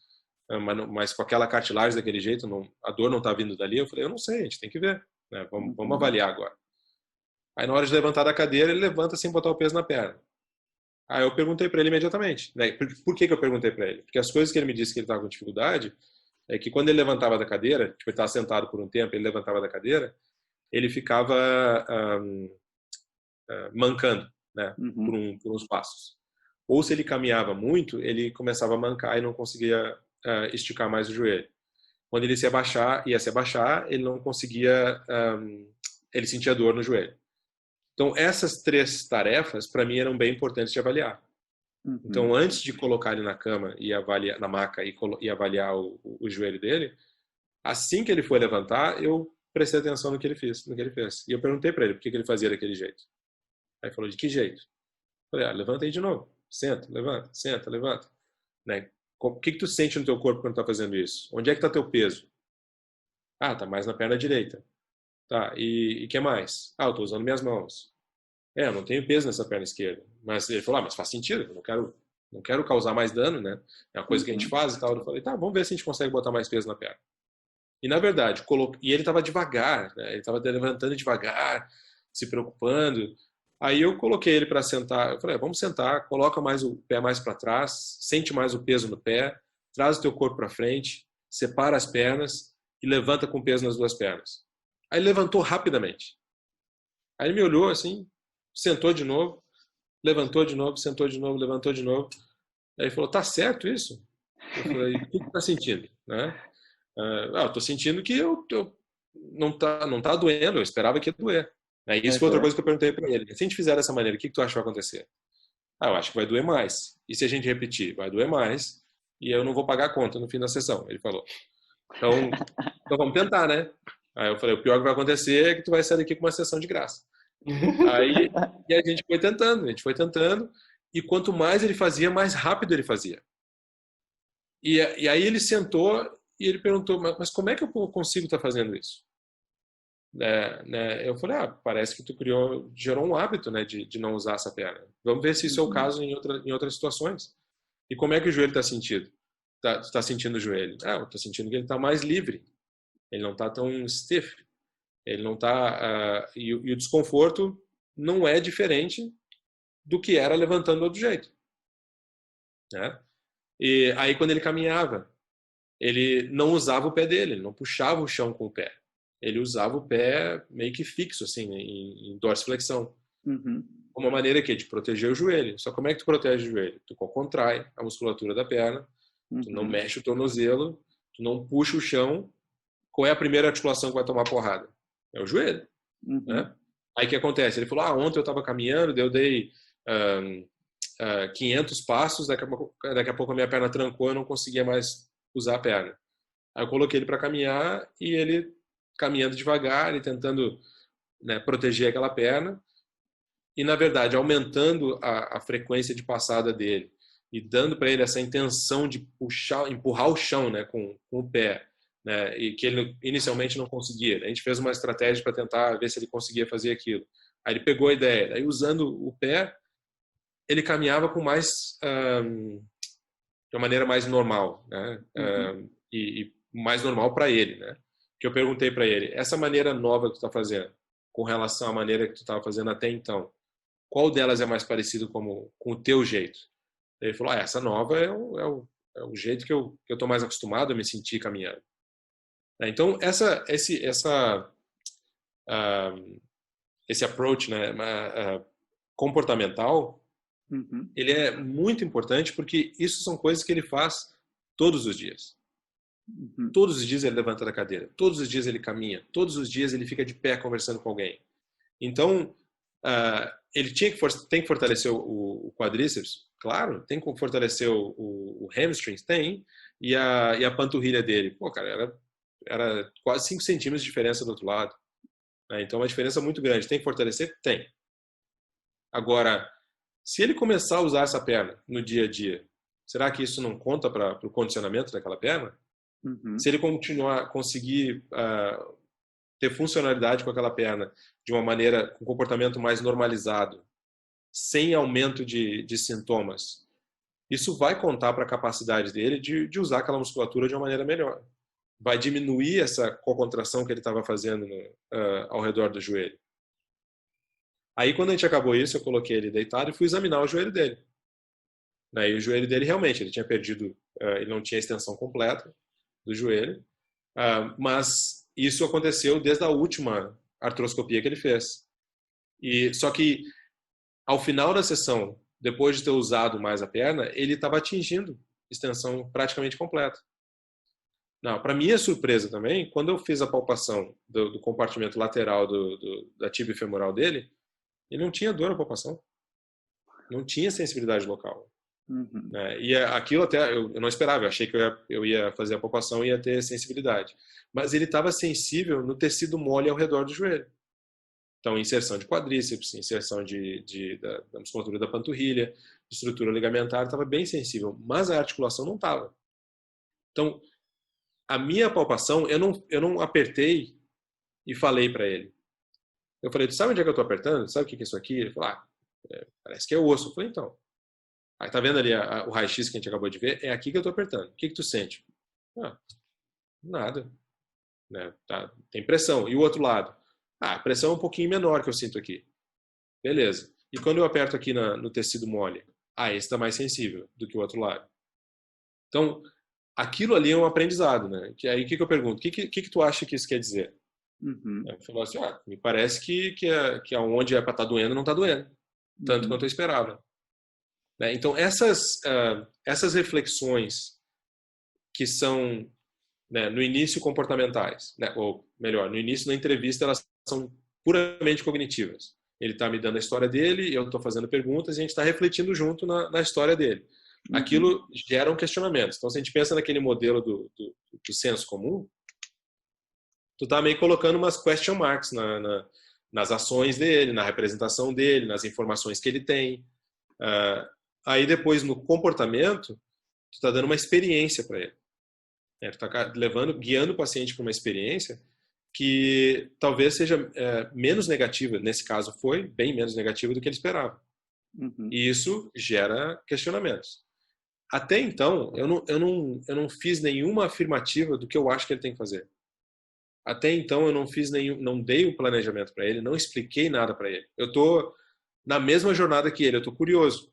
Mas com aquela cartilagem daquele jeito, a dor não está vindo dali. Eu falei, eu não sei, a gente tem que ver, né? Vamos avaliar agora. Aí na hora de levantar da cadeira, ele levanta sem botar o peso na perna. Aí eu perguntei para ele imediatamente, né? Por que eu perguntei para ele? Porque as coisas que ele me disse que ele estava com dificuldade é que quando ele levantava da cadeira, tipo, ele estava sentado por um tempo, ele levantava da cadeira, ele ficava mancando, né? Por uns passos. Ou se ele caminhava muito, ele começava a mancar e não conseguia esticar mais o joelho. Quando ele ia se abaixar, ele não conseguia, ele sentia dor no joelho. Então, essas 3 tarefas, para mim, eram bem importantes de avaliar. Então, antes de colocar ele na cama e avaliar na maca e avaliar o joelho dele, assim que ele foi levantar, eu prestei atenção no que ele fez. E eu perguntei para ele por que ele fazia daquele jeito. Aí ele falou, de que jeito? Eu falei, levanta aí de novo. Senta, levanta. Né? O que tu sente no teu corpo quando tá fazendo isso? Onde é que tá teu peso? Tá mais na perna direita. Tá, e que mais? Eu tô usando minhas mãos. Eu não tenho peso nessa perna esquerda. Mas ele falou, mas faz sentido, eu não quero causar mais dano, né? É uma coisa que a gente faz e tal. Eu falei, vamos ver se a gente consegue botar mais peso na perna. E na verdade, e ele tava devagar, né? Ele tava levantando devagar, se preocupando. Aí eu coloquei ele para sentar. Eu falei, vamos sentar, coloca mais o pé mais para trás, sente mais o peso no pé, traz o teu corpo para frente, separa as pernas e levanta com peso nas 2 pernas. Aí ele levantou rapidamente. Aí ele me olhou assim, sentou de novo, levantou de novo, sentou de novo, levantou de novo. Aí ele falou, tá certo isso? Eu falei, o que tu tá sentindo? Né? Eu tô sentindo que eu não tá doendo, eu esperava que ia doer. Isso foi outra coisa que eu perguntei para ele. Se a gente fizer dessa maneira, o que tu acha que vai acontecer? Eu acho que vai doer mais. E se a gente repetir? Vai doer mais e eu não vou pagar a conta no fim da sessão, ele falou. Então vamos tentar, né? Aí eu falei, o pior que vai acontecer é que tu vai sair daqui com uma sessão de graça. E a gente foi tentando, e quanto mais ele fazia, mais rápido ele fazia. E aí ele sentou e ele perguntou, mas como é que eu consigo estar fazendo isso? Eu falei, parece que tu gerou um hábito, né, de não usar essa perna. Vamos ver se isso é o caso em outras situações. E como é que o joelho está sentindo? Tu tá sentindo o joelho? Eu tô sentindo que ele está mais livre. Ele não está tão stiff. Ele não está... e o desconforto não é diferente do que era levantando do outro jeito. Né? E aí, quando ele caminhava, ele não usava o pé dele, ele não puxava o chão com o pé. Ele usava o pé meio que fixo, assim, em dorsiflexão. Uma maneira de proteger o joelho. Só como é que tu protege o joelho? Tu contrai a musculatura da perna, tu não mexe o tornozelo, tu não puxa o chão qual é a primeira articulação que vai tomar porrada? É o joelho. Né? Aí o que acontece? Ele falou, ontem eu estava caminhando, eu dei 500 passos, daqui a pouco a minha perna trancou, eu não conseguia mais usar a perna. Aí eu coloquei ele para caminhar e ele caminhando devagar e tentando, né, proteger aquela perna e, na verdade, aumentando a frequência de passada dele e dando para ele essa intenção de empurrar o chão, né, com o pé, né, e que ele inicialmente não conseguia. A gente fez uma estratégia para tentar ver se ele conseguia fazer aquilo. Aí ele pegou a ideia. Aí, usando o pé, ele caminhava com mais de uma maneira mais normal, né, e mais normal para ele, né? Que eu perguntei para ele, essa maneira nova que tu está fazendo, com relação à maneira que tu estava fazendo até então, qual delas é mais parecido com o teu jeito? Ele falou, essa nova é o jeito que eu estou mais acostumado a me sentir caminhando. Então, esse approach, né, comportamental, ele é muito importante porque isso são coisas que ele faz todos os dias. Todos os dias ele levanta da cadeira, todos os dias ele caminha, todos os dias ele fica de pé conversando com alguém. Então, ele tem que fortalecer o quadríceps, claro, tem que fortalecer o hamstring, tem, e a panturrilha dele. Pô, cara, era quase 5 centímetros de diferença do outro lado. Né? Então, é uma diferença muito grande. Tem que fortalecer? Tem. Agora, se ele começar a usar essa perna no dia a dia, será que isso não conta para o condicionamento daquela perna? Se ele conseguir ter funcionalidade com aquela perna de uma maneira, com um comportamento mais normalizado, sem aumento de sintomas, isso vai contar para a capacidade dele de usar aquela musculatura de uma maneira melhor. Vai diminuir essa contração que ele estava fazendo ao redor do joelho. Aí, quando a gente acabou isso, eu coloquei ele deitado e fui examinar o joelho dele. E o joelho dele, realmente, ele tinha perdido, ele não tinha extensão completa do joelho, mas isso aconteceu desde a última artroscopia que ele fez. Só que, ao final da sessão, depois de ter usado mais a perna, ele estava atingindo extensão praticamente completa. Para minha surpresa também, quando eu fiz a palpação do compartimento lateral da tíbia femoral dele, ele não tinha dor na palpação. Não tinha sensibilidade local. E aquilo até eu não esperava. Eu achei que eu ia fazer a palpação e ia ter sensibilidade. Mas ele estava sensível no tecido mole ao redor do joelho. Então, inserção de quadríceps, inserção da musculatura da panturrilha, estrutura ligamentar, estava bem sensível. Mas a articulação não estava. Então, a minha palpação, eu não apertei e falei para ele. Eu falei, tu sabe onde é que eu estou apertando? Sabe o que é isso aqui? Ele falou, parece que é osso. Eu falei, então. Aí tá vendo ali o raio-x que a gente acabou de ver? É aqui que eu estou apertando. O que tu sente? Nada. Né? Tem pressão. E o outro lado? A pressão é um pouquinho menor que eu sinto aqui. Beleza. E quando eu aperto aqui no tecido mole? Esse está mais sensível do que o outro lado. Então, aquilo ali é um aprendizado, né? Aí o que eu pergunto? O que tu acha que isso quer dizer? Ele falou assim, me parece que aonde é para estar doendo, não está doendo. Tanto quanto eu esperava. Então, essas reflexões que são, né, no início comportamentais, né, ou melhor, no início da entrevista, elas são puramente cognitivas. Ele está me dando a história dele, eu estou fazendo perguntas e a gente está refletindo junto na história dele. Aquilo gera um questionamento. Então, se a gente pensa naquele modelo do senso comum, tu está meio colocando umas question marks nas ações dele, na representação dele, nas informações que ele tem. Aí depois, no comportamento, tu está dando uma experiência para ele. Tu está guiando o paciente para uma experiência que talvez seja menos negativa. Nesse caso, foi bem menos negativa do que ele esperava. E isso gera questionamentos. Até então, eu não fiz nenhuma afirmativa do que eu acho que ele tem que fazer. Até então, eu não dei o planejamento para ele, não expliquei nada para ele. Eu estou na mesma jornada que ele, eu estou curioso.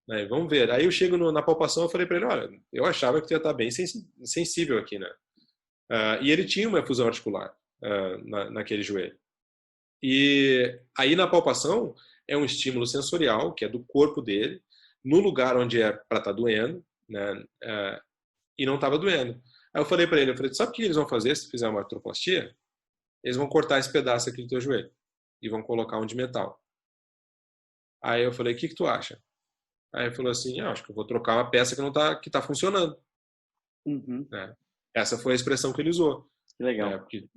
Né? Vamos ver. Aí eu chego na palpação, eu falei para ele, olha, eu achava que tu ia estar bem sensível aqui, né? E ele tinha uma efusão articular naquele joelho. E aí na palpação é um estímulo sensorial, que é do corpo dele, no lugar onde é para estar doendo, né? E não estava doendo. Aí eu falei para ele, sabe o que eles vão fazer se fizer uma artroplastia? Eles vão cortar esse pedaço aqui do teu joelho e vão colocar um de metal. Aí eu falei, o que tu acha? Aí ele falou assim, acho que eu vou trocar uma peça que tá funcionando. Né? Essa foi a expressão que ele usou. Que legal. Porque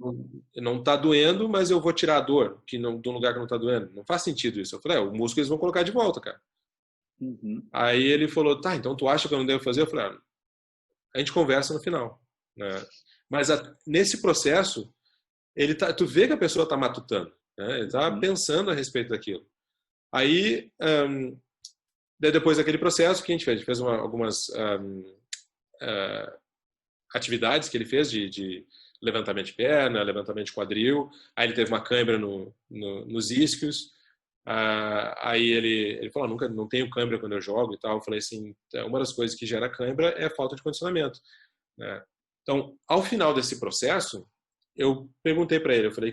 não tá doendo, mas eu vou tirar a dor do lugar que não tá doendo. Não faz sentido isso. Eu falei, o músculo eles vão colocar de volta, cara. Aí ele falou, tá, então tu acha que eu não devo fazer? Eu falei, a gente conversa no final. Né? Mas nesse processo, tu vê que a pessoa tá matutando. Né? Ele tá pensando a respeito daquilo. Aí, depois daquele processo, o que a gente fez? A gente fez algumas atividades que ele fez de levantamento de perna, levantamento de quadril. Aí ele teve uma cãibra nos isquios. Aí ele falou, nunca não tenho cãibra quando eu jogo e tal. Eu falei assim, uma das coisas que gera cãibra é a falta de condicionamento. Né? Então, ao final desse processo, eu perguntei para ele, eu falei,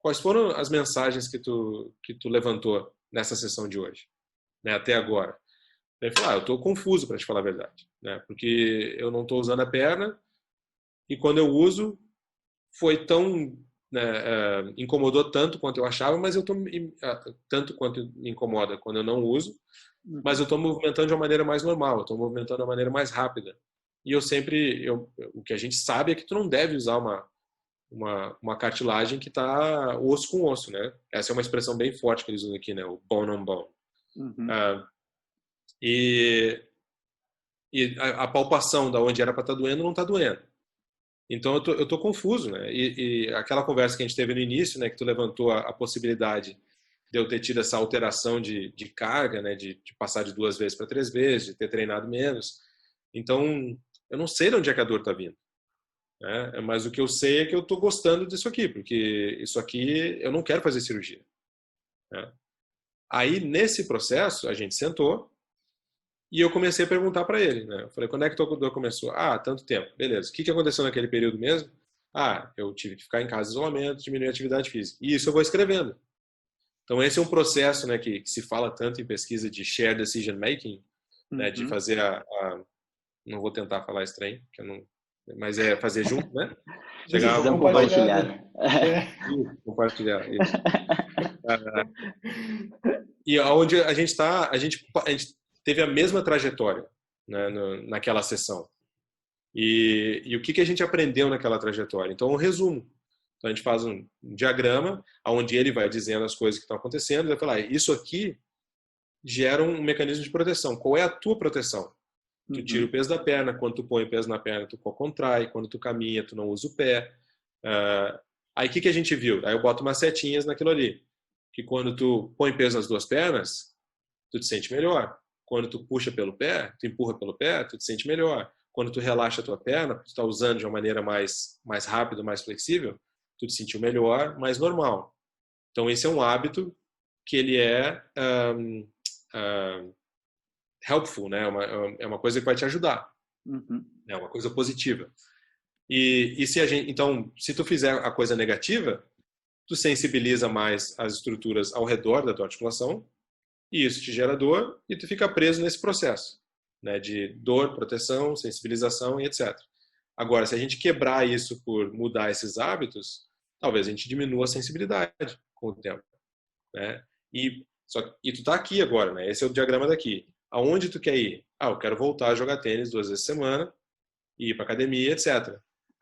quais foram as mensagens que tu levantou nessa sessão de hoje, né, até agora? Ele falou, eu estou confuso, para te falar a verdade, né, porque eu não estou usando a perna e quando eu uso foi tão, né, incomodou tanto quanto eu achava, mas eu estou tanto quanto me incomoda quando eu não uso, mas eu estou movimentando de uma maneira mais normal, eu estou movimentando de uma maneira mais rápida. E o que a gente sabe é que tu não deve usar uma cartilagem que está osso com osso, né? Essa é uma expressão bem forte que eles usam aqui, né? O bone on bone. E a palpação da onde era para estar doendo não está doendo. Então eu tô confuso, né? E aquela conversa que a gente teve no início, né? Que tu levantou a possibilidade de eu ter tido essa alteração de carga, né? De passar de 2 vezes para 3 vezes, de ter treinado menos. Então eu não sei de onde é que a dor está vindo. Né? Mas o que eu sei é que eu estou gostando disso aqui, porque isso aqui eu não quero fazer cirurgia. Né? Aí, nesse processo, a gente sentou e eu comecei a perguntar para ele. Né? Eu falei, quando é que tua dor começou? Tanto tempo. Beleza. O que aconteceu naquele período mesmo? Eu tive que ficar em casa em isolamento, diminuir a atividade física. E isso eu vou escrevendo. Então, esse é um processo, né, que se fala tanto em pesquisa de shared decision making, né, de fazer não vou tentar falar esse trem, que eu não... mas é fazer junto, né? Decisão compartilhada. Compartilhar. Isso. E onde a gente teve a mesma trajetória, né, naquela sessão. E o que a gente aprendeu naquela trajetória? Então, um resumo. Então, a gente faz um diagrama onde ele vai dizendo as coisas que estão acontecendo e vai falar, isso aqui gera um mecanismo de proteção. Qual é a tua proteção? Tu tira o peso da perna, quando tu põe o peso na perna, tu contrai, quando tu caminha, tu não usa o pé. Aí o que a gente viu? Aí eu boto umas setinhas naquilo ali. Que quando tu põe peso nas 2 pernas, tu te sente melhor. Quando tu puxa pelo pé, tu empurra pelo pé, tu te sente melhor. Quando tu relaxa a tua perna, tu está usando de uma maneira mais rápida, mais flexível, tu te sentiu melhor, mais normal. Então esse é um hábito que ele é helpful, né? É uma coisa que vai te ajudar. É uma coisa positiva. E se tu fizer a coisa negativa, tu sensibiliza mais as estruturas ao redor da tua articulação e isso te gera dor e tu fica preso nesse processo, né? De dor, proteção, sensibilização e etc. Agora, se a gente quebrar isso por mudar esses hábitos, talvez a gente diminua a sensibilidade com o tempo, né? E tu tá aqui agora, né? Esse é o diagrama daqui. Aonde tu quer ir? Eu quero voltar a jogar tênis 2 vezes por semana, ir para academia, etc.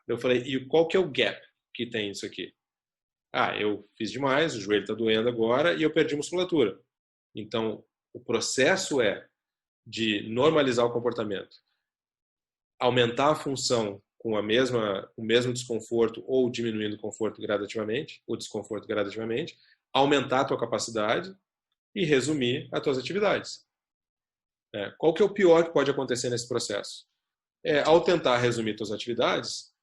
Eu falei, e qual que é o gap que tem isso aqui? Eu fiz demais, o joelho está doendo agora e eu perdi musculatura. Então, o processo é de normalizar o comportamento, aumentar a função com o mesmo desconforto ou diminuindo o conforto gradativamente, o desconforto gradativamente, aumentar a tua capacidade e resumir as tuas atividades. Qual que é o pior que pode acontecer nesse processo? Ao tentar resumir tuas atividades,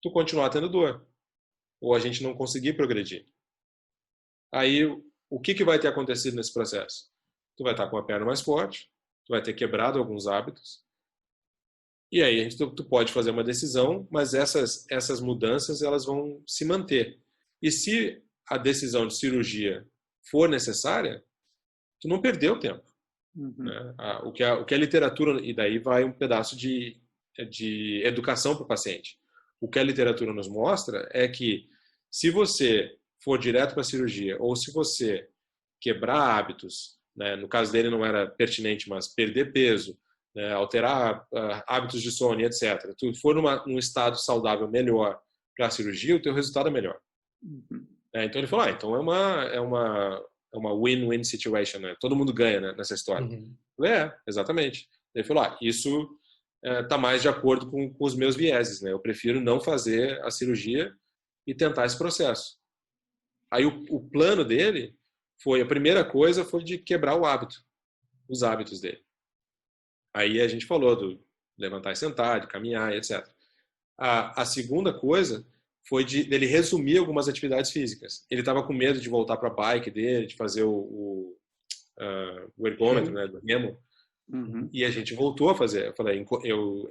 tu continuar tendo dor. Ou a gente não conseguir progredir. Aí, o que vai ter acontecido nesse processo? Tu vai estar com a perna mais forte, tu vai ter quebrado alguns hábitos, e aí tu pode fazer uma decisão, mas essas mudanças elas vão se manter. E se a decisão de cirurgia for necessária, tu não perdeu tempo. Né? O que a literatura, e daí vai um pedaço de de educação para o paciente. O que a literatura nos mostra é que se você for direto para a cirurgia ou se você quebrar hábitos, né, no caso dele não era pertinente, mas perder peso, né, alterar hábitos de sono, etc. Tu for num estado saudável melhor para a cirurgia, o teu resultado é melhor. Uhum. Então ele falou, então é uma win-win situation, né? Todo mundo ganha, né, nessa história. Uhum. Exatamente. Ele falou, isso está mais de acordo com os meus vieses, né? Eu prefiro não fazer a cirurgia e tentar esse processo. Aí o plano dele a primeira coisa foi de quebrar os hábitos dele. Aí a gente falou do levantar e sentar, de caminhar, etc. A segunda coisa foi dele resumir algumas atividades físicas. Ele estava com medo de voltar para a bike dele, de fazer o ergômetro, né, do remo. Uhum. E a gente voltou a fazer. Eu falei, eu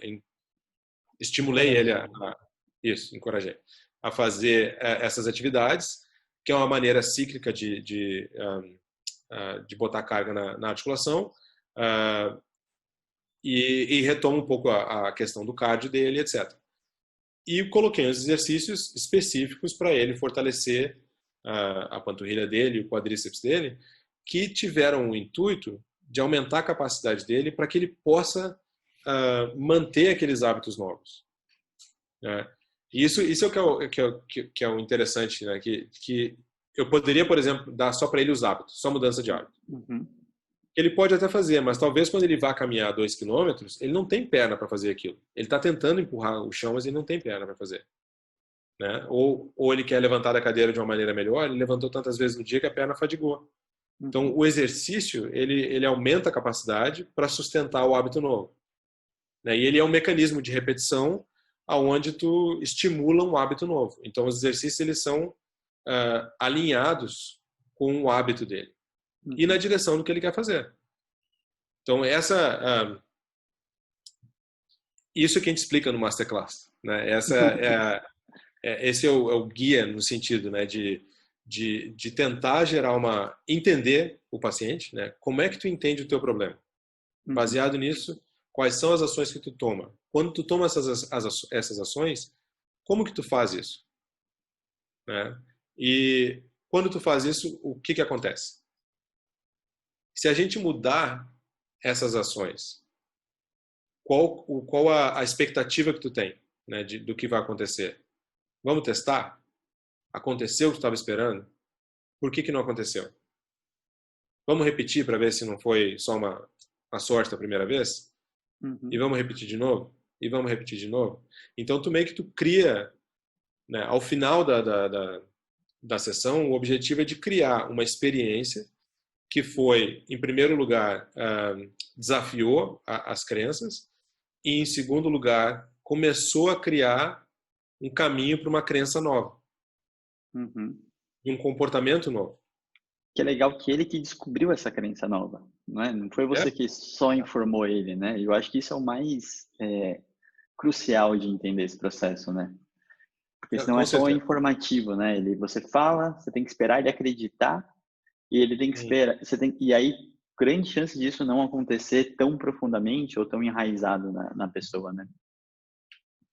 estimulei ele encorajei a fazer essas atividades, que é uma maneira cíclica de botar carga na articulação, e retoma um pouco a questão do cardio dele, etc. E coloquei os exercícios específicos para ele fortalecer a panturrilha dele, o quadríceps dele, que tiveram o intuito de aumentar a capacidade dele para que ele possa manter aqueles hábitos novos. Isso é que é o interessante, né? Que eu poderia, por exemplo, dar só para ele os hábitos, só mudança de hábito. Uhum. Ele pode até fazer, mas talvez quando ele vá caminhar 2 quilômetros, ele não tem perna para fazer aquilo. Ele está tentando empurrar o chão, mas ele não tem perna para fazer. Né? Ou ele quer levantar da cadeira de uma maneira melhor, ele levantou tantas vezes no dia que a perna fadigou. Então, o exercício, ele aumenta a capacidade para sustentar o hábito novo. Né? E ele é um mecanismo de repetição onde tu estimula um hábito novo. Então, os exercícios, eles são alinhados com o hábito dele. E na direção do que ele quer fazer. Então, isso que a gente explica no Masterclass. Né? Esse é o guia no sentido, né, de tentar entender o paciente, né? Como é que tu entende o teu problema? Baseado nisso, quais são as ações que tu toma? Quando tu toma essas ações, como que tu faz isso? Né? E quando tu faz isso, o que acontece? Se a gente mudar essas ações, qual a expectativa que tu tem, né, do que vai acontecer? Vamos testar? Aconteceu o que tu estava esperando? Por que não aconteceu? Vamos repetir para ver se não foi só uma sorte da primeira vez? E vamos repetir de novo? E vamos repetir de novo? Então, tu meio que tu cria, né, ao final da sessão, o objetivo é de criar uma experiência que foi, em primeiro lugar, desafiou as crenças e, em segundo lugar, começou a criar um caminho para uma crença nova. Um comportamento novo. Que é legal que ele que descobriu essa crença nova, não é? Não foi você que só informou ele, né? Eu acho que isso é o mais crucial de entender esse processo, né? Porque senão é só informativo, né? Você fala, você tem que esperar ele acreditar e ele tem que esperar, e aí grande chance disso não acontecer tão profundamente ou tão enraizado na pessoa, né?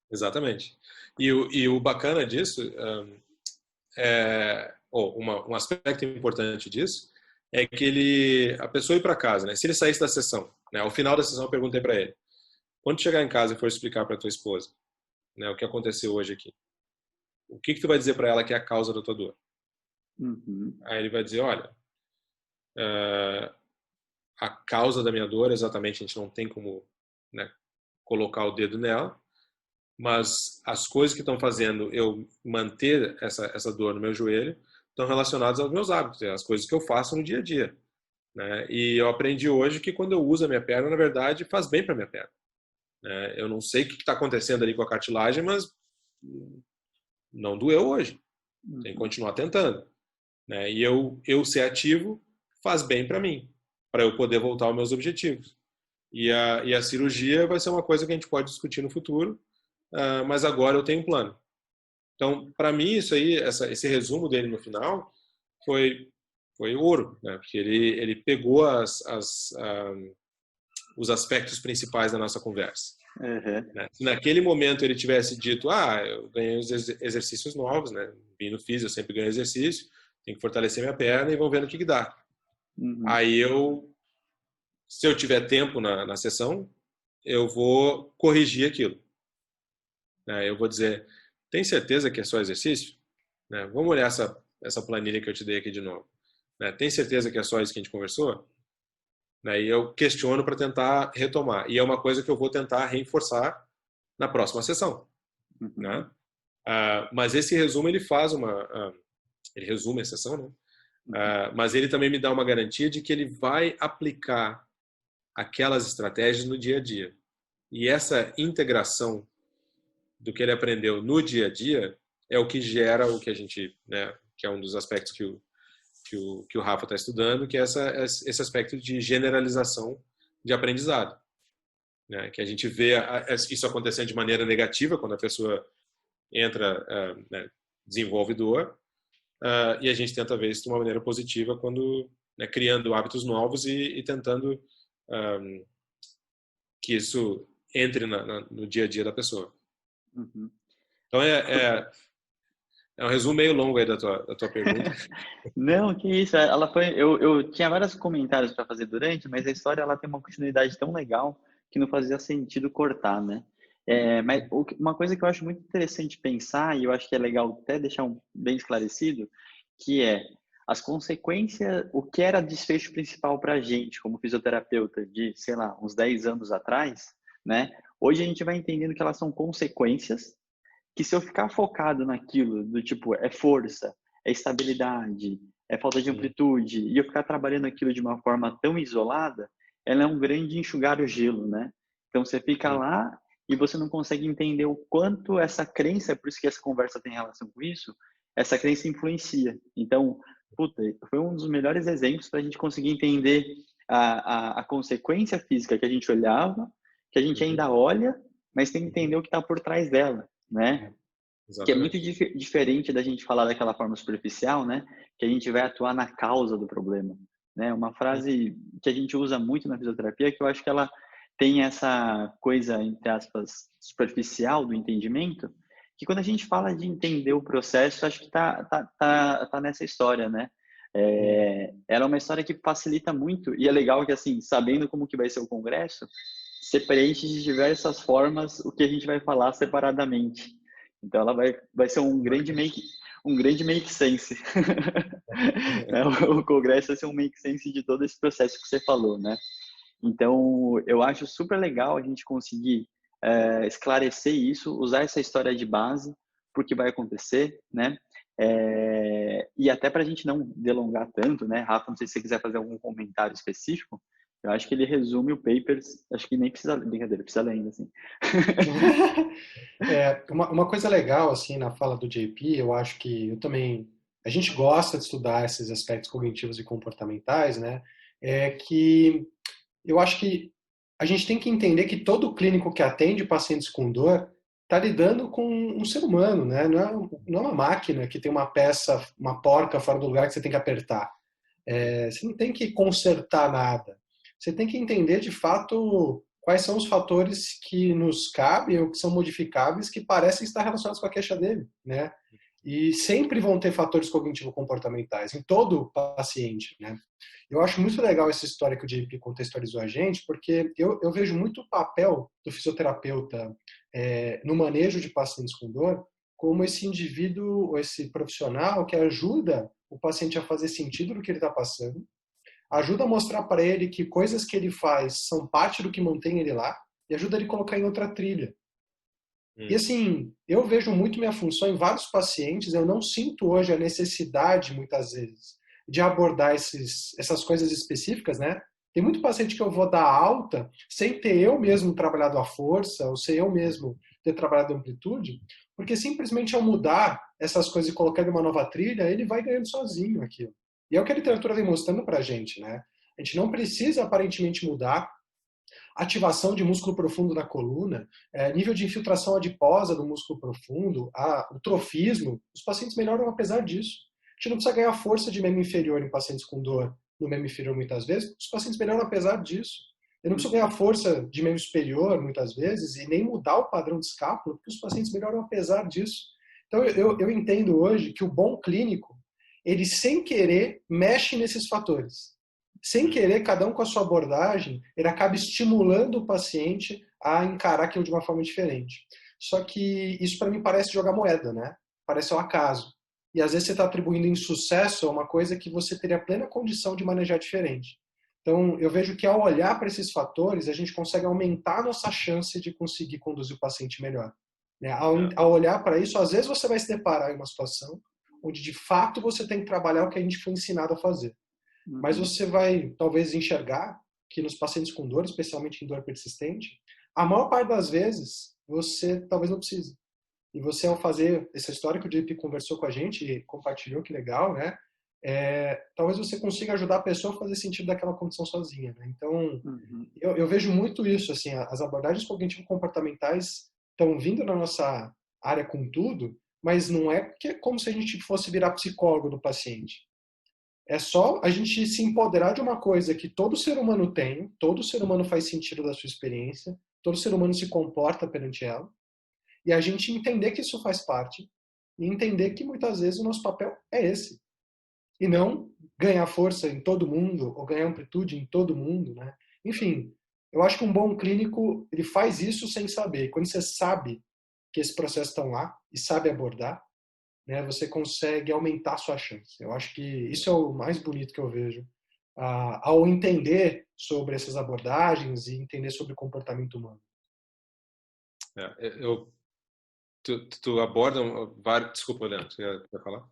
Exatamente. E o bacana disso um aspecto importante disso é que a pessoa ir para casa, né? Se ele saísse da sessão, né? Ao final da sessão eu perguntei para ele: quando chegar em casa e for explicar para tua esposa, né, o que aconteceu hoje aqui, o que tu vai dizer para ela que é a causa da tua dor? Aí ele vai dizer: olha, a causa da minha dor, exatamente, a gente não tem como, né, colocar o dedo nela, mas as coisas que estão fazendo eu manter essa dor no meu joelho estão relacionadas aos meus hábitos, as coisas que eu faço no dia a dia. Né? E eu aprendi hoje que quando eu uso a minha perna, na verdade, faz bem para a minha perna. Eu não sei o que está acontecendo ali com a cartilagem, mas não doeu hoje. Tem que continuar tentando. Né? E eu ser ativo faz bem para mim, para eu poder voltar aos meus objetivos. E a cirurgia vai ser uma coisa que a gente pode discutir no futuro, mas agora eu tenho um plano. Então, para mim, isso aí, esse resumo dele no final foi ouro, né? Porque ele pegou os aspectos principais da nossa conversa. Uhum. Né? Se naquele momento ele tivesse dito, eu ganhei os exercícios novos, né? Vim no físio, eu sempre ganho exercício, tenho que fortalecer minha perna e vamos ver no que dá. Uhum. Aí se eu tiver tempo na sessão, eu vou corrigir aquilo. Eu vou dizer, tem certeza que é só exercício? Vamos olhar essa planilha que eu te dei aqui de novo. Tem certeza que é só isso que a gente conversou? E eu questiono para tentar retomar. E é uma coisa que eu vou tentar reforçar na próxima sessão. Uhum. Mas esse resumo, ele faz ele resume a sessão, né? Mas ele também me dá uma garantia de que ele vai aplicar aquelas estratégias no dia a dia. E essa integração do que ele aprendeu no dia a dia é o que gera o que a gente, né, que é um dos aspectos que o Rafa está estudando, que é esse aspecto de generalização de aprendizado. Né? Que a gente vê isso acontecendo de maneira negativa, quando a pessoa entra, né, desenvolve dor, e a gente tenta ver isso de uma maneira positiva quando, né, criando hábitos novos e tentando que isso entre no dia a dia da pessoa. Uhum. Então é um resumo meio longo aí da tua pergunta. Não, que isso. Ela foi. Eu tinha vários comentários para fazer durante, mas a história ela tem uma continuidade tão legal que não fazia sentido cortar, né? Mas uma coisa que eu acho muito interessante pensar, e eu acho que é legal até deixar bem esclarecido, que é as consequências, o que era desfecho principal para a gente, como fisioterapeuta, de, sei lá, uns 10 anos atrás, né? Hoje a gente vai entendendo que elas são consequências, que se eu ficar focado naquilo, do tipo, é força, é estabilidade, é falta de amplitude, e eu ficar trabalhando aquilo de uma forma tão isolada, ela é um grande enxugar o gelo, né? Então você fica lá e você não consegue entender o quanto essa crença, por isso que essa conversa tem relação com isso, essa crença influencia. Então, foi um dos melhores exemplos para a gente conseguir entender a consequência física que a gente olhava, que a gente ainda olha, mas tem que entender o que está por trás dela, né? Que é muito diferente da gente falar daquela forma superficial, né? Que a gente vai atuar na causa do problema, né? Uma frase que a gente usa muito na fisioterapia, que eu acho que ela tem essa coisa, entre aspas, superficial do entendimento, que quando a gente fala de entender o processo, acho que tá nessa história, né? Ela é uma história que facilita muito, e é legal que, assim, sabendo como que vai ser o congresso, você preenche de diversas formas o que a gente vai falar separadamente. Então ela vai ser um grande make sense. O congresso vai ser um make sense de todo esse processo que você falou, né? Então eu acho super legal a gente conseguir esclarecer isso, usar essa história de base porque vai acontecer, né? E até para a gente não delongar tanto, né? Rafa, não sei se você quiser fazer algum comentário específico. Eu acho que ele resume o papers, acho que nem precisa, brincadeira, precisa ler ainda, assim. Uma coisa legal, assim, na fala do JP, eu acho que a gente gosta de estudar esses aspectos cognitivos e comportamentais, né? É que eu acho que a gente tem que entender que todo clínico que atende pacientes com dor está lidando com um ser humano, né? Não é uma máquina que tem uma peça, uma porca fora do lugar que você tem que apertar. Você não tem que consertar nada. Você tem que entender, de fato, quais são os fatores que nos cabem ou que são modificáveis que parecem estar relacionados com a queixa dele, né? E sempre vão ter fatores cognitivo-comportamentais em todo paciente, né? Eu acho muito legal essa história que o JP contextualizou a gente, porque eu vejo muito o papel do fisioterapeuta no manejo de pacientes com dor como esse indivíduo, esse profissional que ajuda o paciente a fazer sentido do que ele está passando, ajuda a mostrar para ele que coisas que ele faz são parte do que mantém ele lá e ajuda ele a colocar em outra trilha. E assim, eu vejo muito minha função em vários pacientes, eu não sinto hoje a necessidade, muitas vezes, de abordar essas coisas específicas, né? Tem muito paciente que eu vou dar alta sem ter eu mesmo trabalhado a força, ou sem eu mesmo ter trabalhado a amplitude, porque simplesmente ao mudar essas coisas e colocar em uma nova trilha, ele vai ganhando sozinho aquilo. E é o que a literatura vem mostrando pra gente, né? A gente não precisa aparentemente mudar ativação de músculo profundo da coluna, nível de infiltração adiposa do músculo profundo, o trofismo, os pacientes melhoram apesar disso. A gente não precisa ganhar força de membro inferior em pacientes com dor no membro inferior muitas vezes, os pacientes melhoram apesar disso. Eu não preciso ganhar força de membro superior, muitas vezes, e nem mudar o padrão de escápula, porque os pacientes melhoram apesar disso. Então, eu entendo hoje que o bom clínico, ele sem querer mexe nesses fatores. Sem querer, cada um com a sua abordagem, ele acaba estimulando o paciente a encarar aquilo de uma forma diferente. Só que isso para mim parece jogar moeda, né? Parece um acaso. E às vezes você está atribuindo insucesso a uma coisa que você teria plena condição de manejar diferente. Então, eu vejo que ao olhar para esses fatores, a gente consegue aumentar a nossa chance de conseguir conduzir o paciente melhor. Né? Ao olhar para isso, às vezes você vai se deparar em uma situação onde de fato você tem que trabalhar o que a gente foi ensinado a fazer. Mas você vai talvez enxergar que nos pacientes com dor, especialmente em dor persistente, a maior parte das vezes você talvez não precise. E você, ao fazer essa história que o JP conversou com a gente e compartilhou, que legal, né? Talvez você consiga ajudar a pessoa a fazer sentido daquela condição sozinha. Né? Então, eu vejo muito isso. Assim, as abordagens cognitivo-comportamentais estão vindo na nossa área com tudo, mas não é que é como se a gente fosse virar psicólogo do paciente. É só a gente se empoderar de uma coisa que todo ser humano tem, todo ser humano faz sentido da sua experiência, todo ser humano se comporta perante ela, e a gente entender que isso faz parte, e entender que muitas vezes o nosso papel é esse. E não ganhar força em todo mundo, ou ganhar amplitude em todo mundo. Né? Enfim, eu acho que um bom clínico, ele faz isso sem saber. E quando você sabe que esse processo está lá, e sabe abordar, né, você consegue aumentar a sua chance. Eu acho que isso é o mais bonito que eu vejo. Ao entender sobre essas abordagens e entender sobre o comportamento humano. Tu aborda vários... Desculpa, Leandro, você ia falar?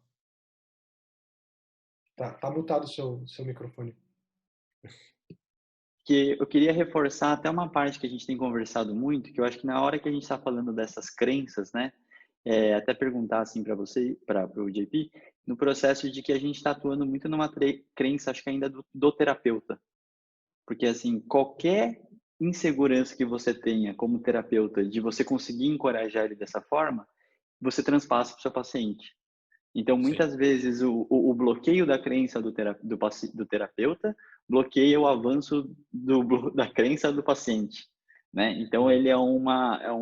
Tá mutado o seu microfone. Que eu queria reforçar até uma parte que a gente tem conversado muito, que eu acho que na hora que a gente está falando dessas crenças, né, até perguntar assim para você, para o JP, no processo de que a gente está atuando muito numa crença, acho que ainda do terapeuta, porque assim qualquer insegurança que você tenha como terapeuta de você conseguir encorajar ele dessa forma, você transpassa para o seu paciente. Então, muitas vezes, o bloqueio da crença do terapeuta bloqueia o avanço da crença do paciente, né? Então, ele é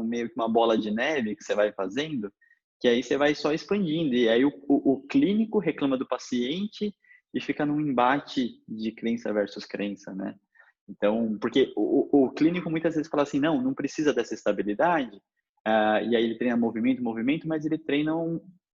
meio que uma bola de neve que você vai fazendo, que aí você vai só expandindo. E aí o clínico reclama do paciente e fica num embate de crença versus crença, né? Então, porque o clínico muitas vezes fala assim, não precisa dessa estabilidade, e aí ele treina movimento, mas ele treina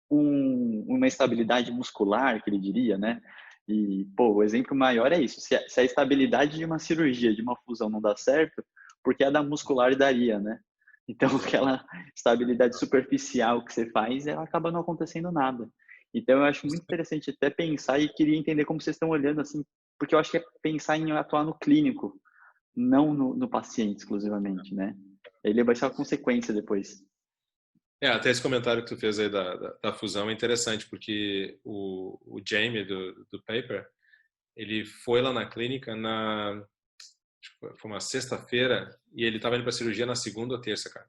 uma estabilidade muscular, que ele diria, né? E, pô, o exemplo maior é isso. Se a estabilidade de uma cirurgia, de uma fusão não dá certo, porque a da muscular daria, né? Então, aquela estabilidade superficial que você faz, ela acaba não acontecendo nada. Então, eu acho muito interessante até pensar e queria entender como vocês estão olhando, assim, porque eu acho que é pensar em atuar no clínico, não no paciente exclusivamente, né? Ele vai ser uma consequência depois. Até esse comentário que tu fez aí da fusão é interessante, porque o Jamie do paper, ele foi lá na clínica foi uma sexta-feira e ele estava indo para cirurgia na segunda ou terça, cara,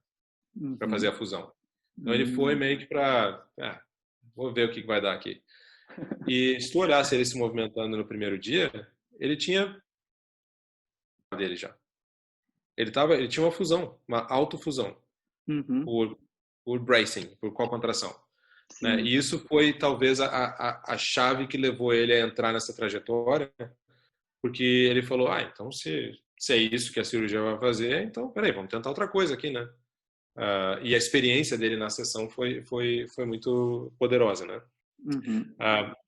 para fazer a fusão. Então ele foi meio que para, vou ver o que vai dar aqui. E se tu olhasse ele se movimentando no primeiro dia, ele tinha dele já. Ele tinha uma fusão, uma autofusão. Por bracing, por contração. Né? E isso foi talvez a chave que levou ele a entrar nessa trajetória, porque ele falou, então se é isso que a cirurgia vai fazer, então peraí, vamos tentar outra coisa aqui, né? E a experiência dele na sessão foi muito poderosa, né?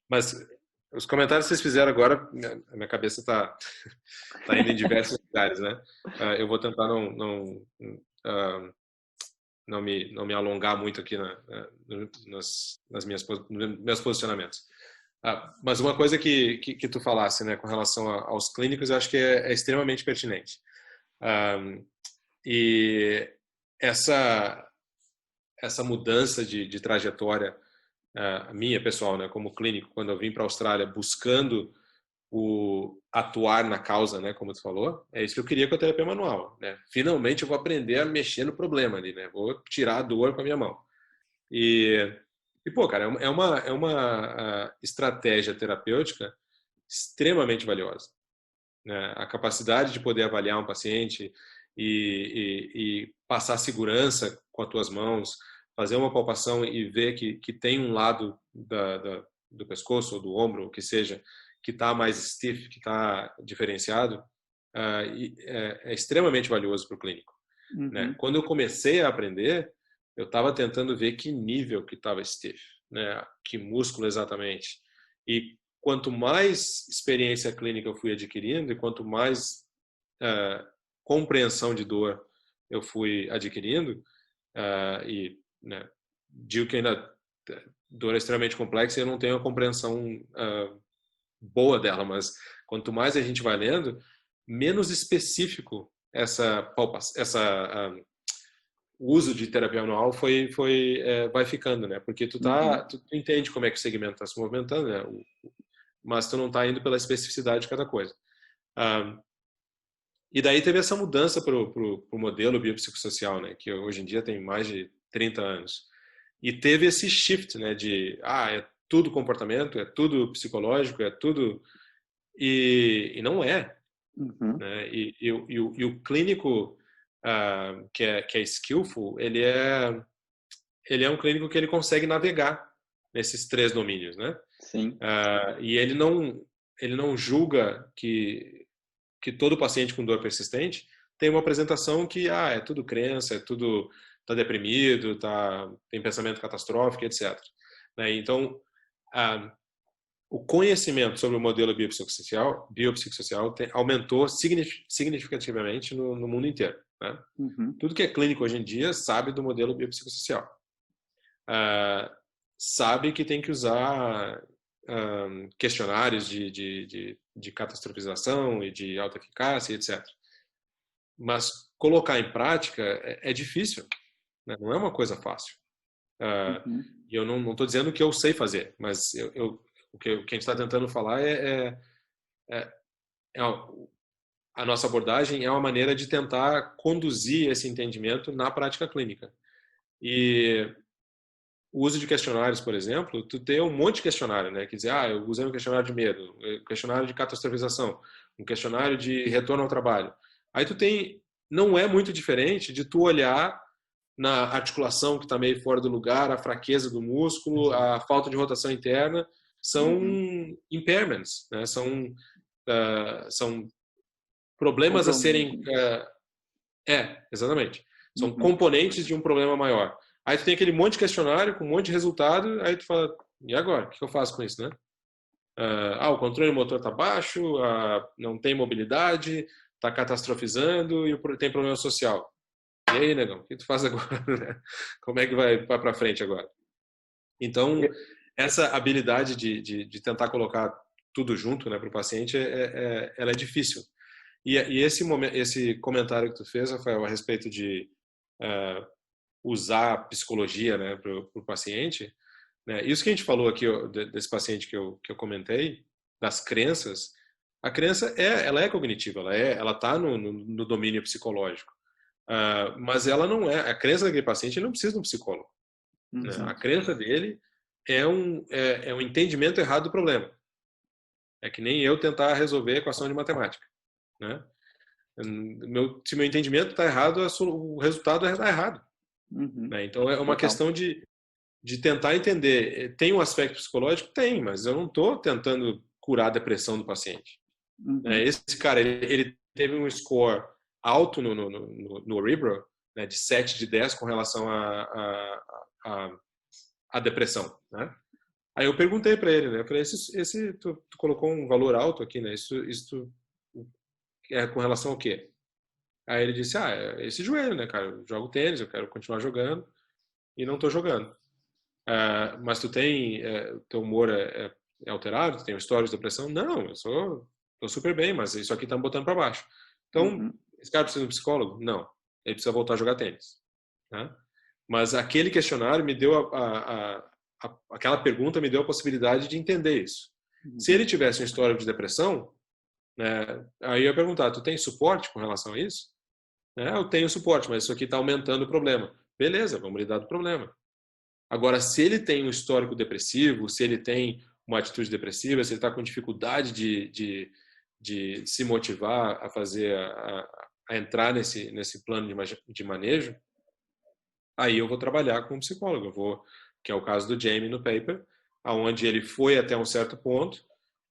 Mas os comentários que vocês fizeram agora, a minha cabeça tá indo em diversos lugares, né? Eu vou tentar não me alongar muito aqui nos meus posicionamentos. Mas uma coisa que tu falasse, né, com relação aos clínicos, eu acho que é extremamente pertinente. E essa mudança de trajetória minha, pessoal, né, como clínico, quando eu vim para a Austrália buscando o atuar na causa, né, como tu falou, é isso que eu queria com a terapia manual, né? Finalmente eu vou aprender a mexer no problema ali, né? Vou tirar a dor com a minha mão. E pô, cara, é uma estratégia terapêutica extremamente valiosa. né? A capacidade de poder avaliar um paciente e passar segurança com as tuas mãos, fazer uma palpação e ver que tem um lado do pescoço ou do ombro, o que seja, que está mais stiff, que está diferenciado, é extremamente valioso para o clínico. Né? Quando eu comecei a aprender, eu estava tentando ver que nível que estava stiff, né? Que músculo exatamente. E quanto mais experiência clínica eu fui adquirindo e quanto mais compreensão de dor eu fui adquirindo, e né, digo que ainda dor é extremamente complexa e eu não tenho a compreensão boa dela, mas quanto mais a gente vai lendo, menos específico o uso de terapia manual vai ficando, né? Porque tu entende como é que o segmento está se movimentando, né? Mas tu não está indo pela especificidade de cada coisa. E daí teve essa mudança pro modelo biopsicossocial, né? Que hoje em dia tem mais de 30 anos. E teve esse shift, né? É tudo comportamento, é tudo psicológico, é tudo... E não é. Né? E o clínico que é skillful, ele é um clínico que ele consegue navegar nesses 3 domínios, né? Sim. E ele não julga que todo paciente com dor persistente tem uma apresentação que é tudo crença, é tudo tá deprimido, tem pensamento catastrófico, etc. Né? Então, o conhecimento sobre o modelo biopsicossocial aumentou significativamente no mundo inteiro. Né? Tudo que é clínico hoje em dia sabe do modelo biopsicossocial. Sabe que tem que usar questionários de catastrofização e de alta eficácia, etc. Mas colocar em prática é difícil. Né? Não é uma coisa fácil. E eu não estou dizendo que eu sei fazer, mas o que a gente está tentando falar a nossa abordagem é uma maneira de tentar conduzir esse entendimento na prática clínica. E o uso de questionários, por exemplo, tu tem um monte de questionário, né? Quer dizer, eu usei um questionário de medo, um questionário de catastrofização, um questionário de retorno ao trabalho. Aí não é muito diferente de tu olhar na articulação que está meio fora do lugar, a fraqueza do músculo, a falta de rotação interna, são impairments, né? São problemas a serem... exatamente. São componentes de um problema maior. Aí tu tem aquele monte de questionário com um monte de resultado, aí tu fala, e agora? O que eu faço com isso, né? O controle motor está baixo, não tem mobilidade, está catastrofizando e tem problema social. E aí, negão, o que tu faz agora? Né? Como é que vai para frente agora? Então, essa habilidade de tentar colocar tudo junto, né, para o paciente, ela é difícil. E esse comentário que tu fez, Rafael, a respeito de usar a psicologia, né, para o paciente, né, isso que a gente falou aqui desse paciente que eu comentei, das crenças, a crença ela é cognitiva, ela está no domínio psicológico, mas ela não é, a crença daquele paciente ele não precisa de um psicólogo. Né? A crença dele é um entendimento errado do problema. É que nem eu tentar resolver a equação de matemática. Né? Se meu entendimento está errado, o resultado está errado. Né? Então é uma questão de tentar entender. Tem um aspecto psicológico? Tem, mas eu não estou tentando curar a depressão do paciente. Esse cara, ele teve um score alto no Oribro, né, de 7 de 10 com relação à depressão. Né? Aí eu perguntei para ele, né? Eu falei, tu colocou um valor alto aqui, né? Isso é com relação ao quê? Aí ele disse, é esse joelho, né, cara? Eu jogo tênis, eu quero continuar jogando e não estou jogando. Mas teu humor é alterado? Tu tem um histórico de depressão? Não, eu tô super bem, mas isso aqui tá me botando para baixo. Então, esse cara precisa de um psicólogo? Não. Ele precisa voltar a jogar tênis. Né? Mas aquele questionário me deu aquela pergunta me deu a possibilidade de entender isso. Se ele tivesse um histórico de depressão, né, aí eu ia perguntar, tu tem suporte com relação a isso? Eu tenho suporte, mas isso aqui está aumentando o problema. Beleza, vamos lidar do problema. Agora, se ele tem um histórico depressivo, se ele tem uma atitude depressiva, se ele está com dificuldade de de se motivar a fazer, a entrar nesse plano de manejo, aí eu vou trabalhar com um psicólogo, que é o caso do Jamie no paper, aonde ele foi até um certo ponto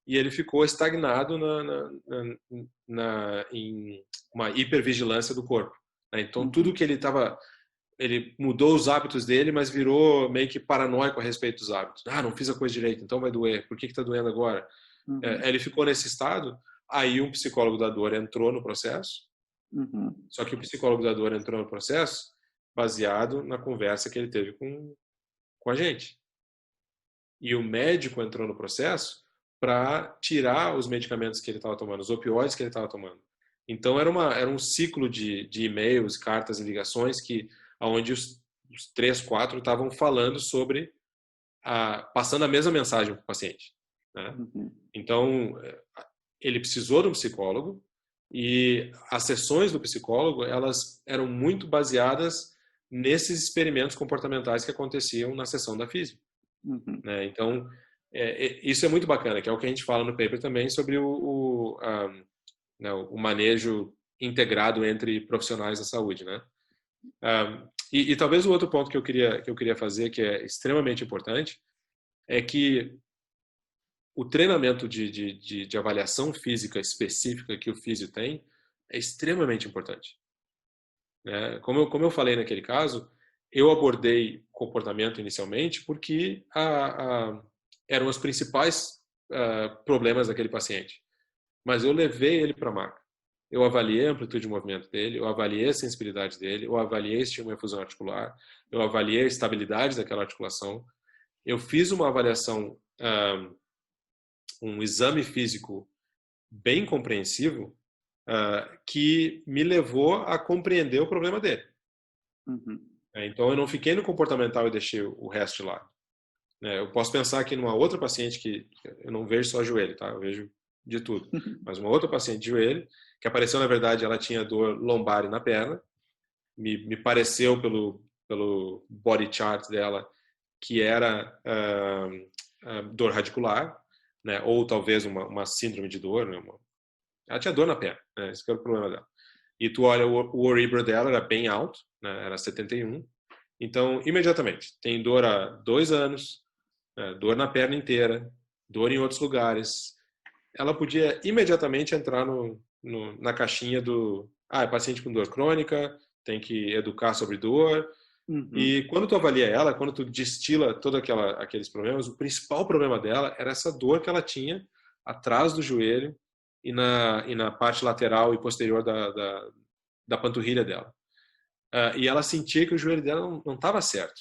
e ele ficou estagnado em uma hipervigilância do corpo, né? Então tudo que ele mudou os hábitos dele, mas virou meio que paranoico a respeito dos hábitos. Não fiz a coisa direito, então vai doer. Por que está doendo agora? Ele ficou nesse estado. Aí um psicólogo da dor entrou no processo. Só que o psicólogo da dor entrou no processo baseado na conversa que ele teve com a gente. E o médico entrou no processo para tirar os medicamentos que ele estava tomando, os opioides que ele estava tomando. Então era um ciclo de e-mails, cartas e ligações onde os 3, 4 estavam falando sobre passando a mesma mensagem para o paciente, né? Então ele precisou de um psicólogo e as sessões do psicólogo elas eram muito baseadas nesses experimentos comportamentais que aconteciam na sessão da física, né? Então isso é muito bacana, que é o que a gente fala no paper também sobre o manejo integrado entre profissionais da saúde, né? E talvez o outro ponto que eu queria fazer, que é extremamente importante, é que o treinamento de avaliação física específica que o físio tem é extremamente importante, né? Como eu falei naquele caso, eu abordei comportamento inicialmente porque eram os principais problemas daquele paciente. Mas eu levei ele para a maca. Eu avaliei a amplitude de movimento dele, eu avaliei a sensibilidade dele, eu avaliei estímulo e efusão articular, eu avaliei a estabilidade daquela articulação. Eu fiz uma avaliação, um exame físico bem compreensivo, que me levou a compreender o problema dele. Então eu não fiquei no comportamental e deixei o resto de lado. Eu posso pensar aqui numa outra paciente que eu não vejo só joelho, tá? Eu vejo de tudo. Mas uma outra paciente de joelho, que apareceu, na verdade, ela tinha dor lombar na perna. Me pareceu pelo body chart dela que era dor radicular, né? Ou talvez uma síndrome de dor, né? Ela tinha dor na perna, né? Esse que era o problema dela. E tu olha, o Oribra dela era bem alto, né? Era 71. Então, imediatamente, tem dor há 2 anos, dor na perna inteira, dor em outros lugares. Ela podia imediatamente entrar na caixinha é paciente com dor crônica, tem que educar sobre dor. E quando tu avalia ela, quando tu destila todos aqueles problemas, o principal problema dela era essa dor que ela tinha atrás do joelho e na parte lateral e posterior da panturrilha dela. E ela sentia que o joelho dela não estava certo.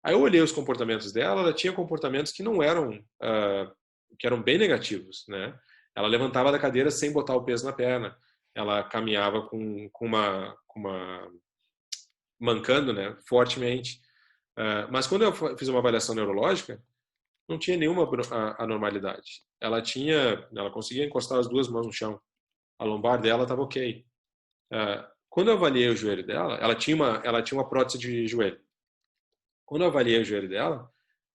Aí eu olhei os comportamentos dela, ela tinha comportamentos que não eram que eram bem negativos, né? Ela levantava da cadeira sem botar o peso na perna, ela caminhava com uma mancando, né? Fortemente. Mas quando eu fiz uma avaliação neurológica, não tinha nenhuma anormalidade. Ela conseguia encostar as 2 mãos no chão. A lombar dela estava ok. Quando eu avaliei o joelho dela, ela tinha uma prótese de joelho. Quando eu avaliei o joelho dela,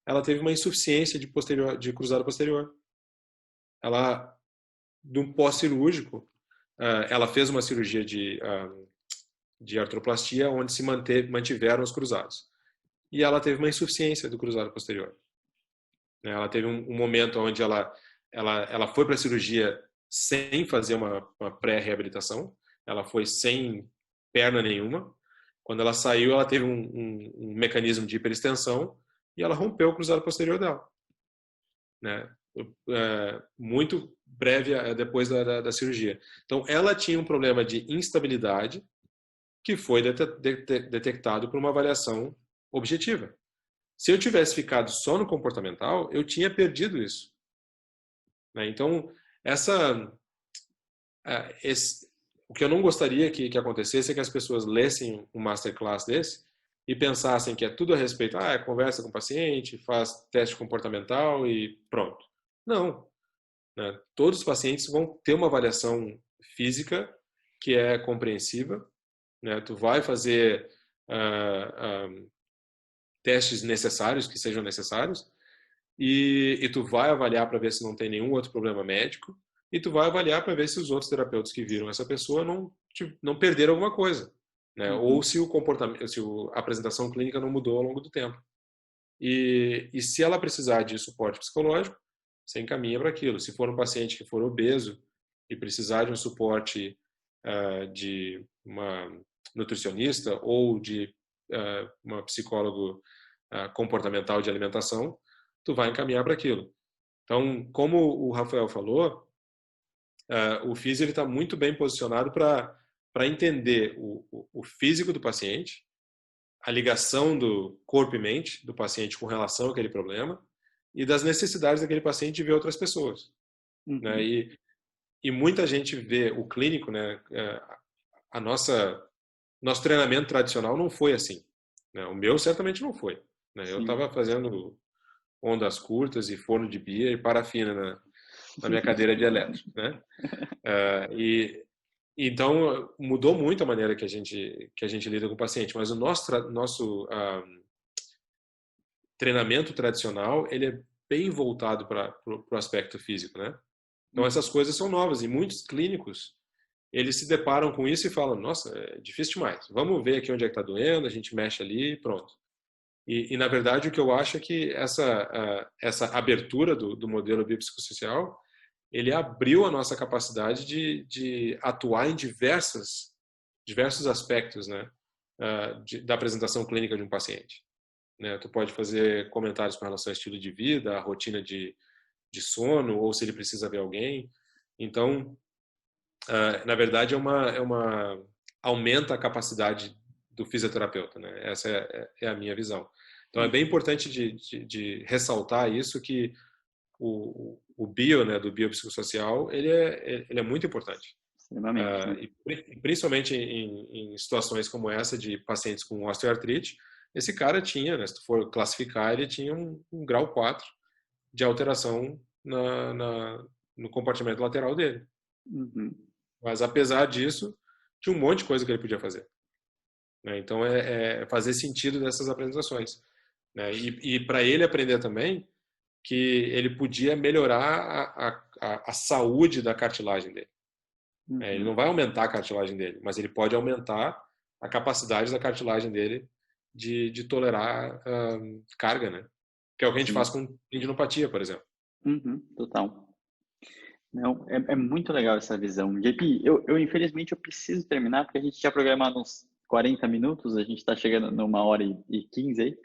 ela teve uma insuficiência de cruzado posterior. Ela, de um pós-cirúrgico, ela fez uma cirurgia de artroplastia onde se mantiveram os cruzados. E ela teve uma insuficiência do cruzado posterior. Ela teve um momento onde ela foi para a cirurgia sem fazer uma pré-reabilitação. Ela foi sem perna nenhuma. Quando ela saiu, ela teve um mecanismo de hiperextensão e ela rompeu o cruzado posterior dela, né? Muito breve depois da cirurgia. Então, ela tinha um problema de instabilidade que foi detectado por uma avaliação objetiva. Se eu tivesse ficado só no comportamental, eu tinha perdido isso, né? Então, o que eu não gostaria que acontecesse é que as pessoas lessem um masterclass desse e pensassem que é tudo a respeito, conversa com o paciente, faz teste comportamental e pronto. Não, né? Todos os pacientes vão ter uma avaliação física que é compreensiva, né? Tu vai fazer testes necessários, que sejam necessários, e tu vai avaliar para ver se não tem nenhum outro problema médico, e tu vai avaliar para ver se os outros terapeutas que viram essa pessoa não perderam alguma coisa, né? Ou se o comportamento, se a apresentação clínica não mudou ao longo do tempo. E se ela precisar de suporte psicológico, você encaminha para aquilo. Se for um paciente que for obeso e precisar de um suporte de uma nutricionista ou de uma psicólogo comportamental de alimentação, tu vai encaminhar para aquilo. Então, como o Rafael falou, o físio está muito bem posicionado para entender o físico do paciente, a ligação do corpo e mente do paciente com relação àquele problema e das necessidades daquele paciente de ver outras pessoas. Né? E muita gente vê o clínico, né? Nosso treinamento tradicional não foi assim. Né? O meu certamente não foi. Né? Eu estava fazendo ondas curtas e forno de bia e parafina na minha cadeira de eletro. Né? Então, mudou muito a maneira que a gente lida com o paciente, mas o nosso treinamento tradicional, ele é bem voltado para o aspecto físico, né? Então, essas coisas são novas e muitos clínicos, eles se deparam com isso e falam, nossa, é difícil demais, vamos ver aqui onde é que está doendo, a gente mexe ali e pronto. E, na verdade, o que eu acho é que essa abertura do modelo biopsicossocial, ele abriu a nossa capacidade de atuar em diversos aspectos, né, da apresentação clínica de um paciente. Né? Tu pode fazer comentários com relação ao estilo de vida, a rotina de sono, ou se ele precisa ver alguém. Então, na verdade, aumenta a capacidade do fisioterapeuta. Né? Essa é a minha visão. Então, é bem importante de ressaltar isso, que o bio, né, do biopsicossocial, ele é muito importante. Extremamente. E principalmente em situações como essa de pacientes com osteoartrite, esse cara tinha, né, se tu for classificar, ele tinha um grau 4 de alteração no compartimento lateral dele. Mas, apesar disso, tinha um monte de coisa que ele podia fazer. Né? Então, é fazer sentido dessas apresentações. Né? E para ele aprender também que ele podia melhorar a saúde da cartilagem dele. Ele não vai aumentar a cartilagem dele, mas ele pode aumentar a capacidade da cartilagem dele de tolerar carga, né? Que é o que a gente faz com tendinopatia, por exemplo. Total. Não, é muito legal essa visão. JP, eu infelizmente eu preciso terminar, porque a gente tinha programado uns 40 minutos, a gente está chegando numa hora e 15 aí.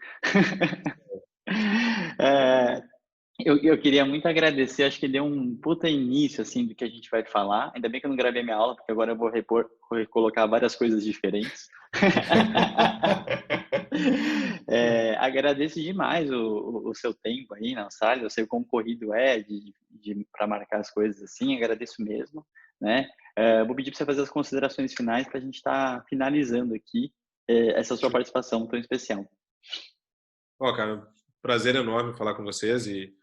Eu queria muito agradecer, acho que deu um puta início, assim, do que a gente vai falar. Ainda bem que eu não gravei minha aula, porque agora eu vou colocar várias coisas diferentes. Agradeço demais o seu tempo aí na sala. Eu sei o quão corrido para marcar as coisas assim. Agradeço mesmo, né? Vou pedir para você fazer as considerações finais para a gente estar finalizando aqui essa sua participação tão especial. Cara, prazer enorme falar com vocês e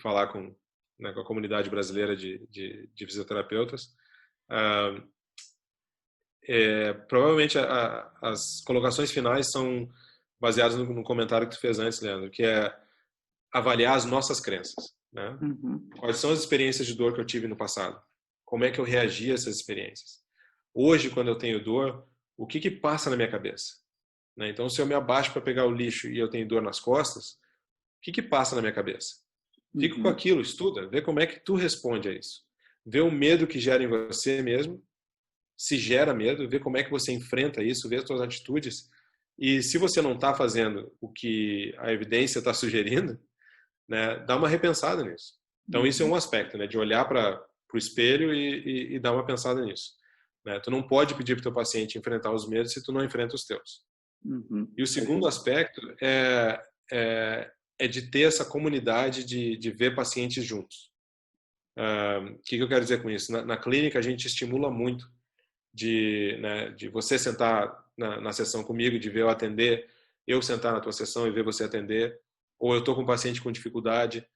falar com a comunidade brasileira de fisioterapeutas. Provavelmente as colocações finais são baseadas no comentário que tu fez antes, Leandro, que é avaliar as nossas crenças. Né? Quais são as experiências de dor que eu tive no passado? Como é que eu reagi a essas experiências? Hoje, quando eu tenho dor, o que passa na minha cabeça? Né? Então, se eu me abaixo para pegar o lixo e eu tenho dor nas costas, o que passa na minha cabeça? Fica com aquilo, estuda, vê como é que tu responde a isso. Vê o medo que gera em você mesmo, se gera medo, vê como é que você enfrenta isso, vê as suas atitudes. E se você não está fazendo o que a evidência está sugerindo, né, dá uma repensada nisso. Então, isso é um aspecto, né, de olhar para o espelho e dar uma pensada nisso. Né? Tu não pode pedir para o teu paciente enfrentar os medos se tu não enfrenta os teus. E o segundo aspecto é de ter essa comunidade de ver pacientes juntos. O que eu quero dizer com isso? Na clínica, a gente estimula muito de você sentar na sessão comigo, de ver eu atender, eu sentar na tua sessão e ver você atender, ou eu estou com um paciente com dificuldade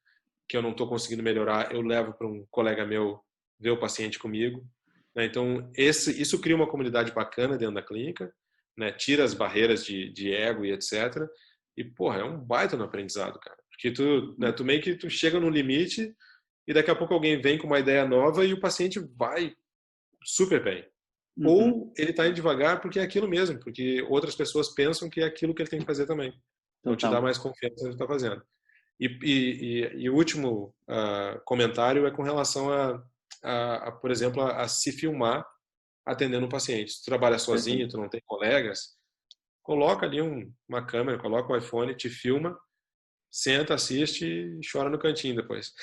que eu não estou conseguindo melhorar, eu levo para um colega meu ver o paciente comigo. Né? Então, isso cria uma comunidade bacana dentro da clínica, né? Tira as barreiras de ego e etc. E, porra, é um baita no aprendizado, cara. Porque tu meio que tu chega no limite e daqui a pouco alguém vem com uma ideia nova e o paciente vai super bem. Uhum. Ou ele está indo devagar porque é aquilo mesmo, porque outras pessoas pensam que é aquilo que ele tem que fazer também. Então te dá mais confiança no que está fazendo. E o último comentário é com relação por exemplo, a se filmar atendendo um paciente. Se tu trabalha sozinho, tu não tem colegas, coloca ali uma câmera, coloca o iPhone, te filma, senta, assiste e chora no cantinho depois.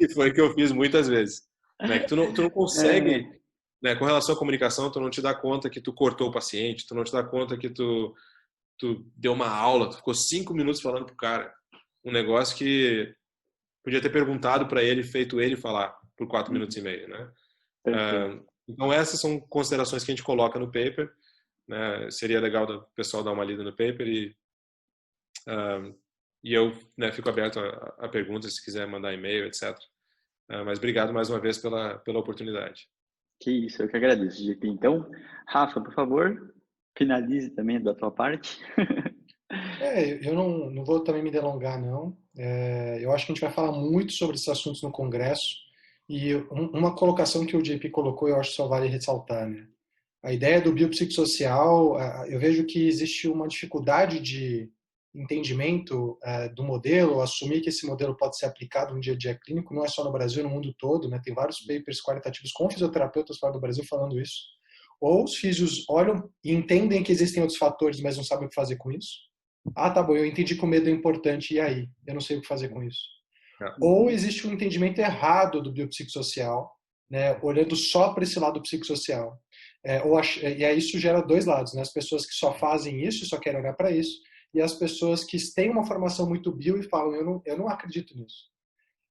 E foi o que eu fiz muitas vezes. Né? Que tu não consegue, né? Com relação à comunicação, tu não te dá conta que tu cortou o paciente, tu não te dá conta que tu deu uma aula, tu ficou 5 minutos falando pro cara. Um negócio que podia ter perguntado para ele, feito ele falar por 4 minutos e meio, né? Então essas são considerações que a gente coloca no paper, né? Seria legal o pessoal dar uma lida no paper e eu, né, fico aberto a perguntas se quiser mandar e-mail, etc. Mas obrigado mais uma vez pela oportunidade. Que isso, eu que agradeço, GP. Então, Rafa, por favor, finalize também da tua parte. Eu não vou também me delongar, não. Eu acho que a gente vai falar muito sobre esses assuntos no Congresso. E uma colocação que o JP colocou, eu acho que só vale ressaltar, né? A ideia do biopsicossocial, eu vejo que existe uma dificuldade de entendimento do modelo, assumir que esse modelo pode ser aplicado no dia a dia clínico, não é só no Brasil, no mundo todo, né? Tem vários papers qualitativos com fisioterapeutas fora do Brasil falando isso. Ou os físios olham e entendem que existem outros fatores, mas não sabem o que fazer com isso. Ah, tá bom, eu entendi que o medo é importante, e aí? Eu não sei o que fazer com isso. Ou existe um entendimento errado do biopsicossocial, né, olhando só para esse lado psicossocial. E aí isso gera dois lados, né? As pessoas que só fazem isso, só querem olhar para isso, e as pessoas que têm uma formação muito bio e falam, eu não acredito nisso.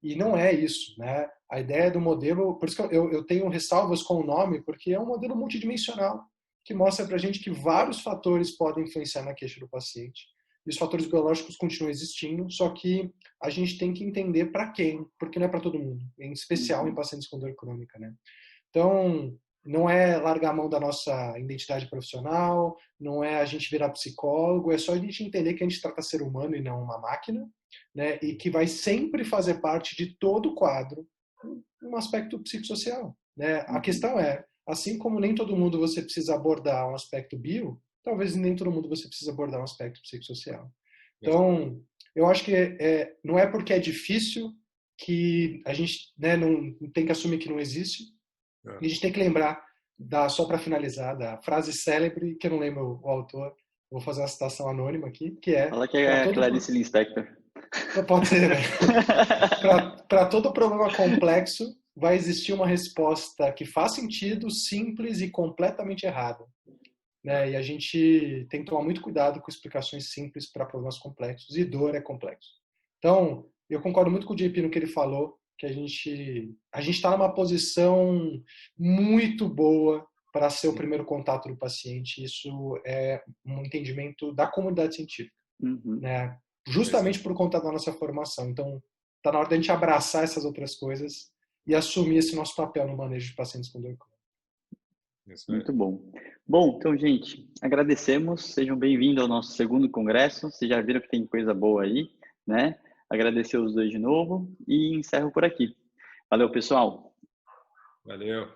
E não é isso, né? A ideia do modelo, por isso que eu tenho ressalvas com o nome, porque é um modelo multidimensional, que mostra para a gente que vários fatores podem influenciar na queixa do paciente. E os fatores biológicos continuam existindo, só que a gente tem que entender para quem, porque não é para todo mundo, em especial em pacientes com dor crônica, né? Então, não é largar a mão da nossa identidade profissional, não é a gente virar psicólogo, é só a gente entender que a gente trata ser humano e não uma máquina, né? E que vai sempre fazer parte de todo o quadro um aspecto psicossocial, né? A questão é, assim como nem todo mundo você precisa abordar um aspecto bio, talvez nem todo mundo você precisa abordar um aspecto psicossocial. Então, eu acho que não é porque é difícil que a gente, né, não tem que assumir que não existe. E a gente tem que lembrar, só para finalizar, da frase célebre, que eu não lembro o autor, vou fazer uma citação anônima aqui, que é... Fala que é a Clarice Lispector. Pode ser, né? Para todo problema complexo, vai existir uma resposta que faz sentido, simples e completamente errada. Né? E a gente tem que tomar muito cuidado com explicações simples para problemas complexos, e dor é complexo. Então, eu concordo muito com o JP no que ele falou, que a gente está numa posição muito boa para ser o primeiro contato do paciente. Isso é um entendimento da comunidade científica, né? Justamente por conta da nossa formação. Então, está na hora da gente abraçar essas outras coisas e assumir esse nosso papel no manejo de pacientes com dor crônica. Muito bom. Bom, então, gente, agradecemos. Sejam bem-vindos ao nosso segundo congresso. Vocês já viram que tem coisa boa aí, né? Agradecer os dois de novo e encerro por aqui. Valeu, pessoal. Valeu.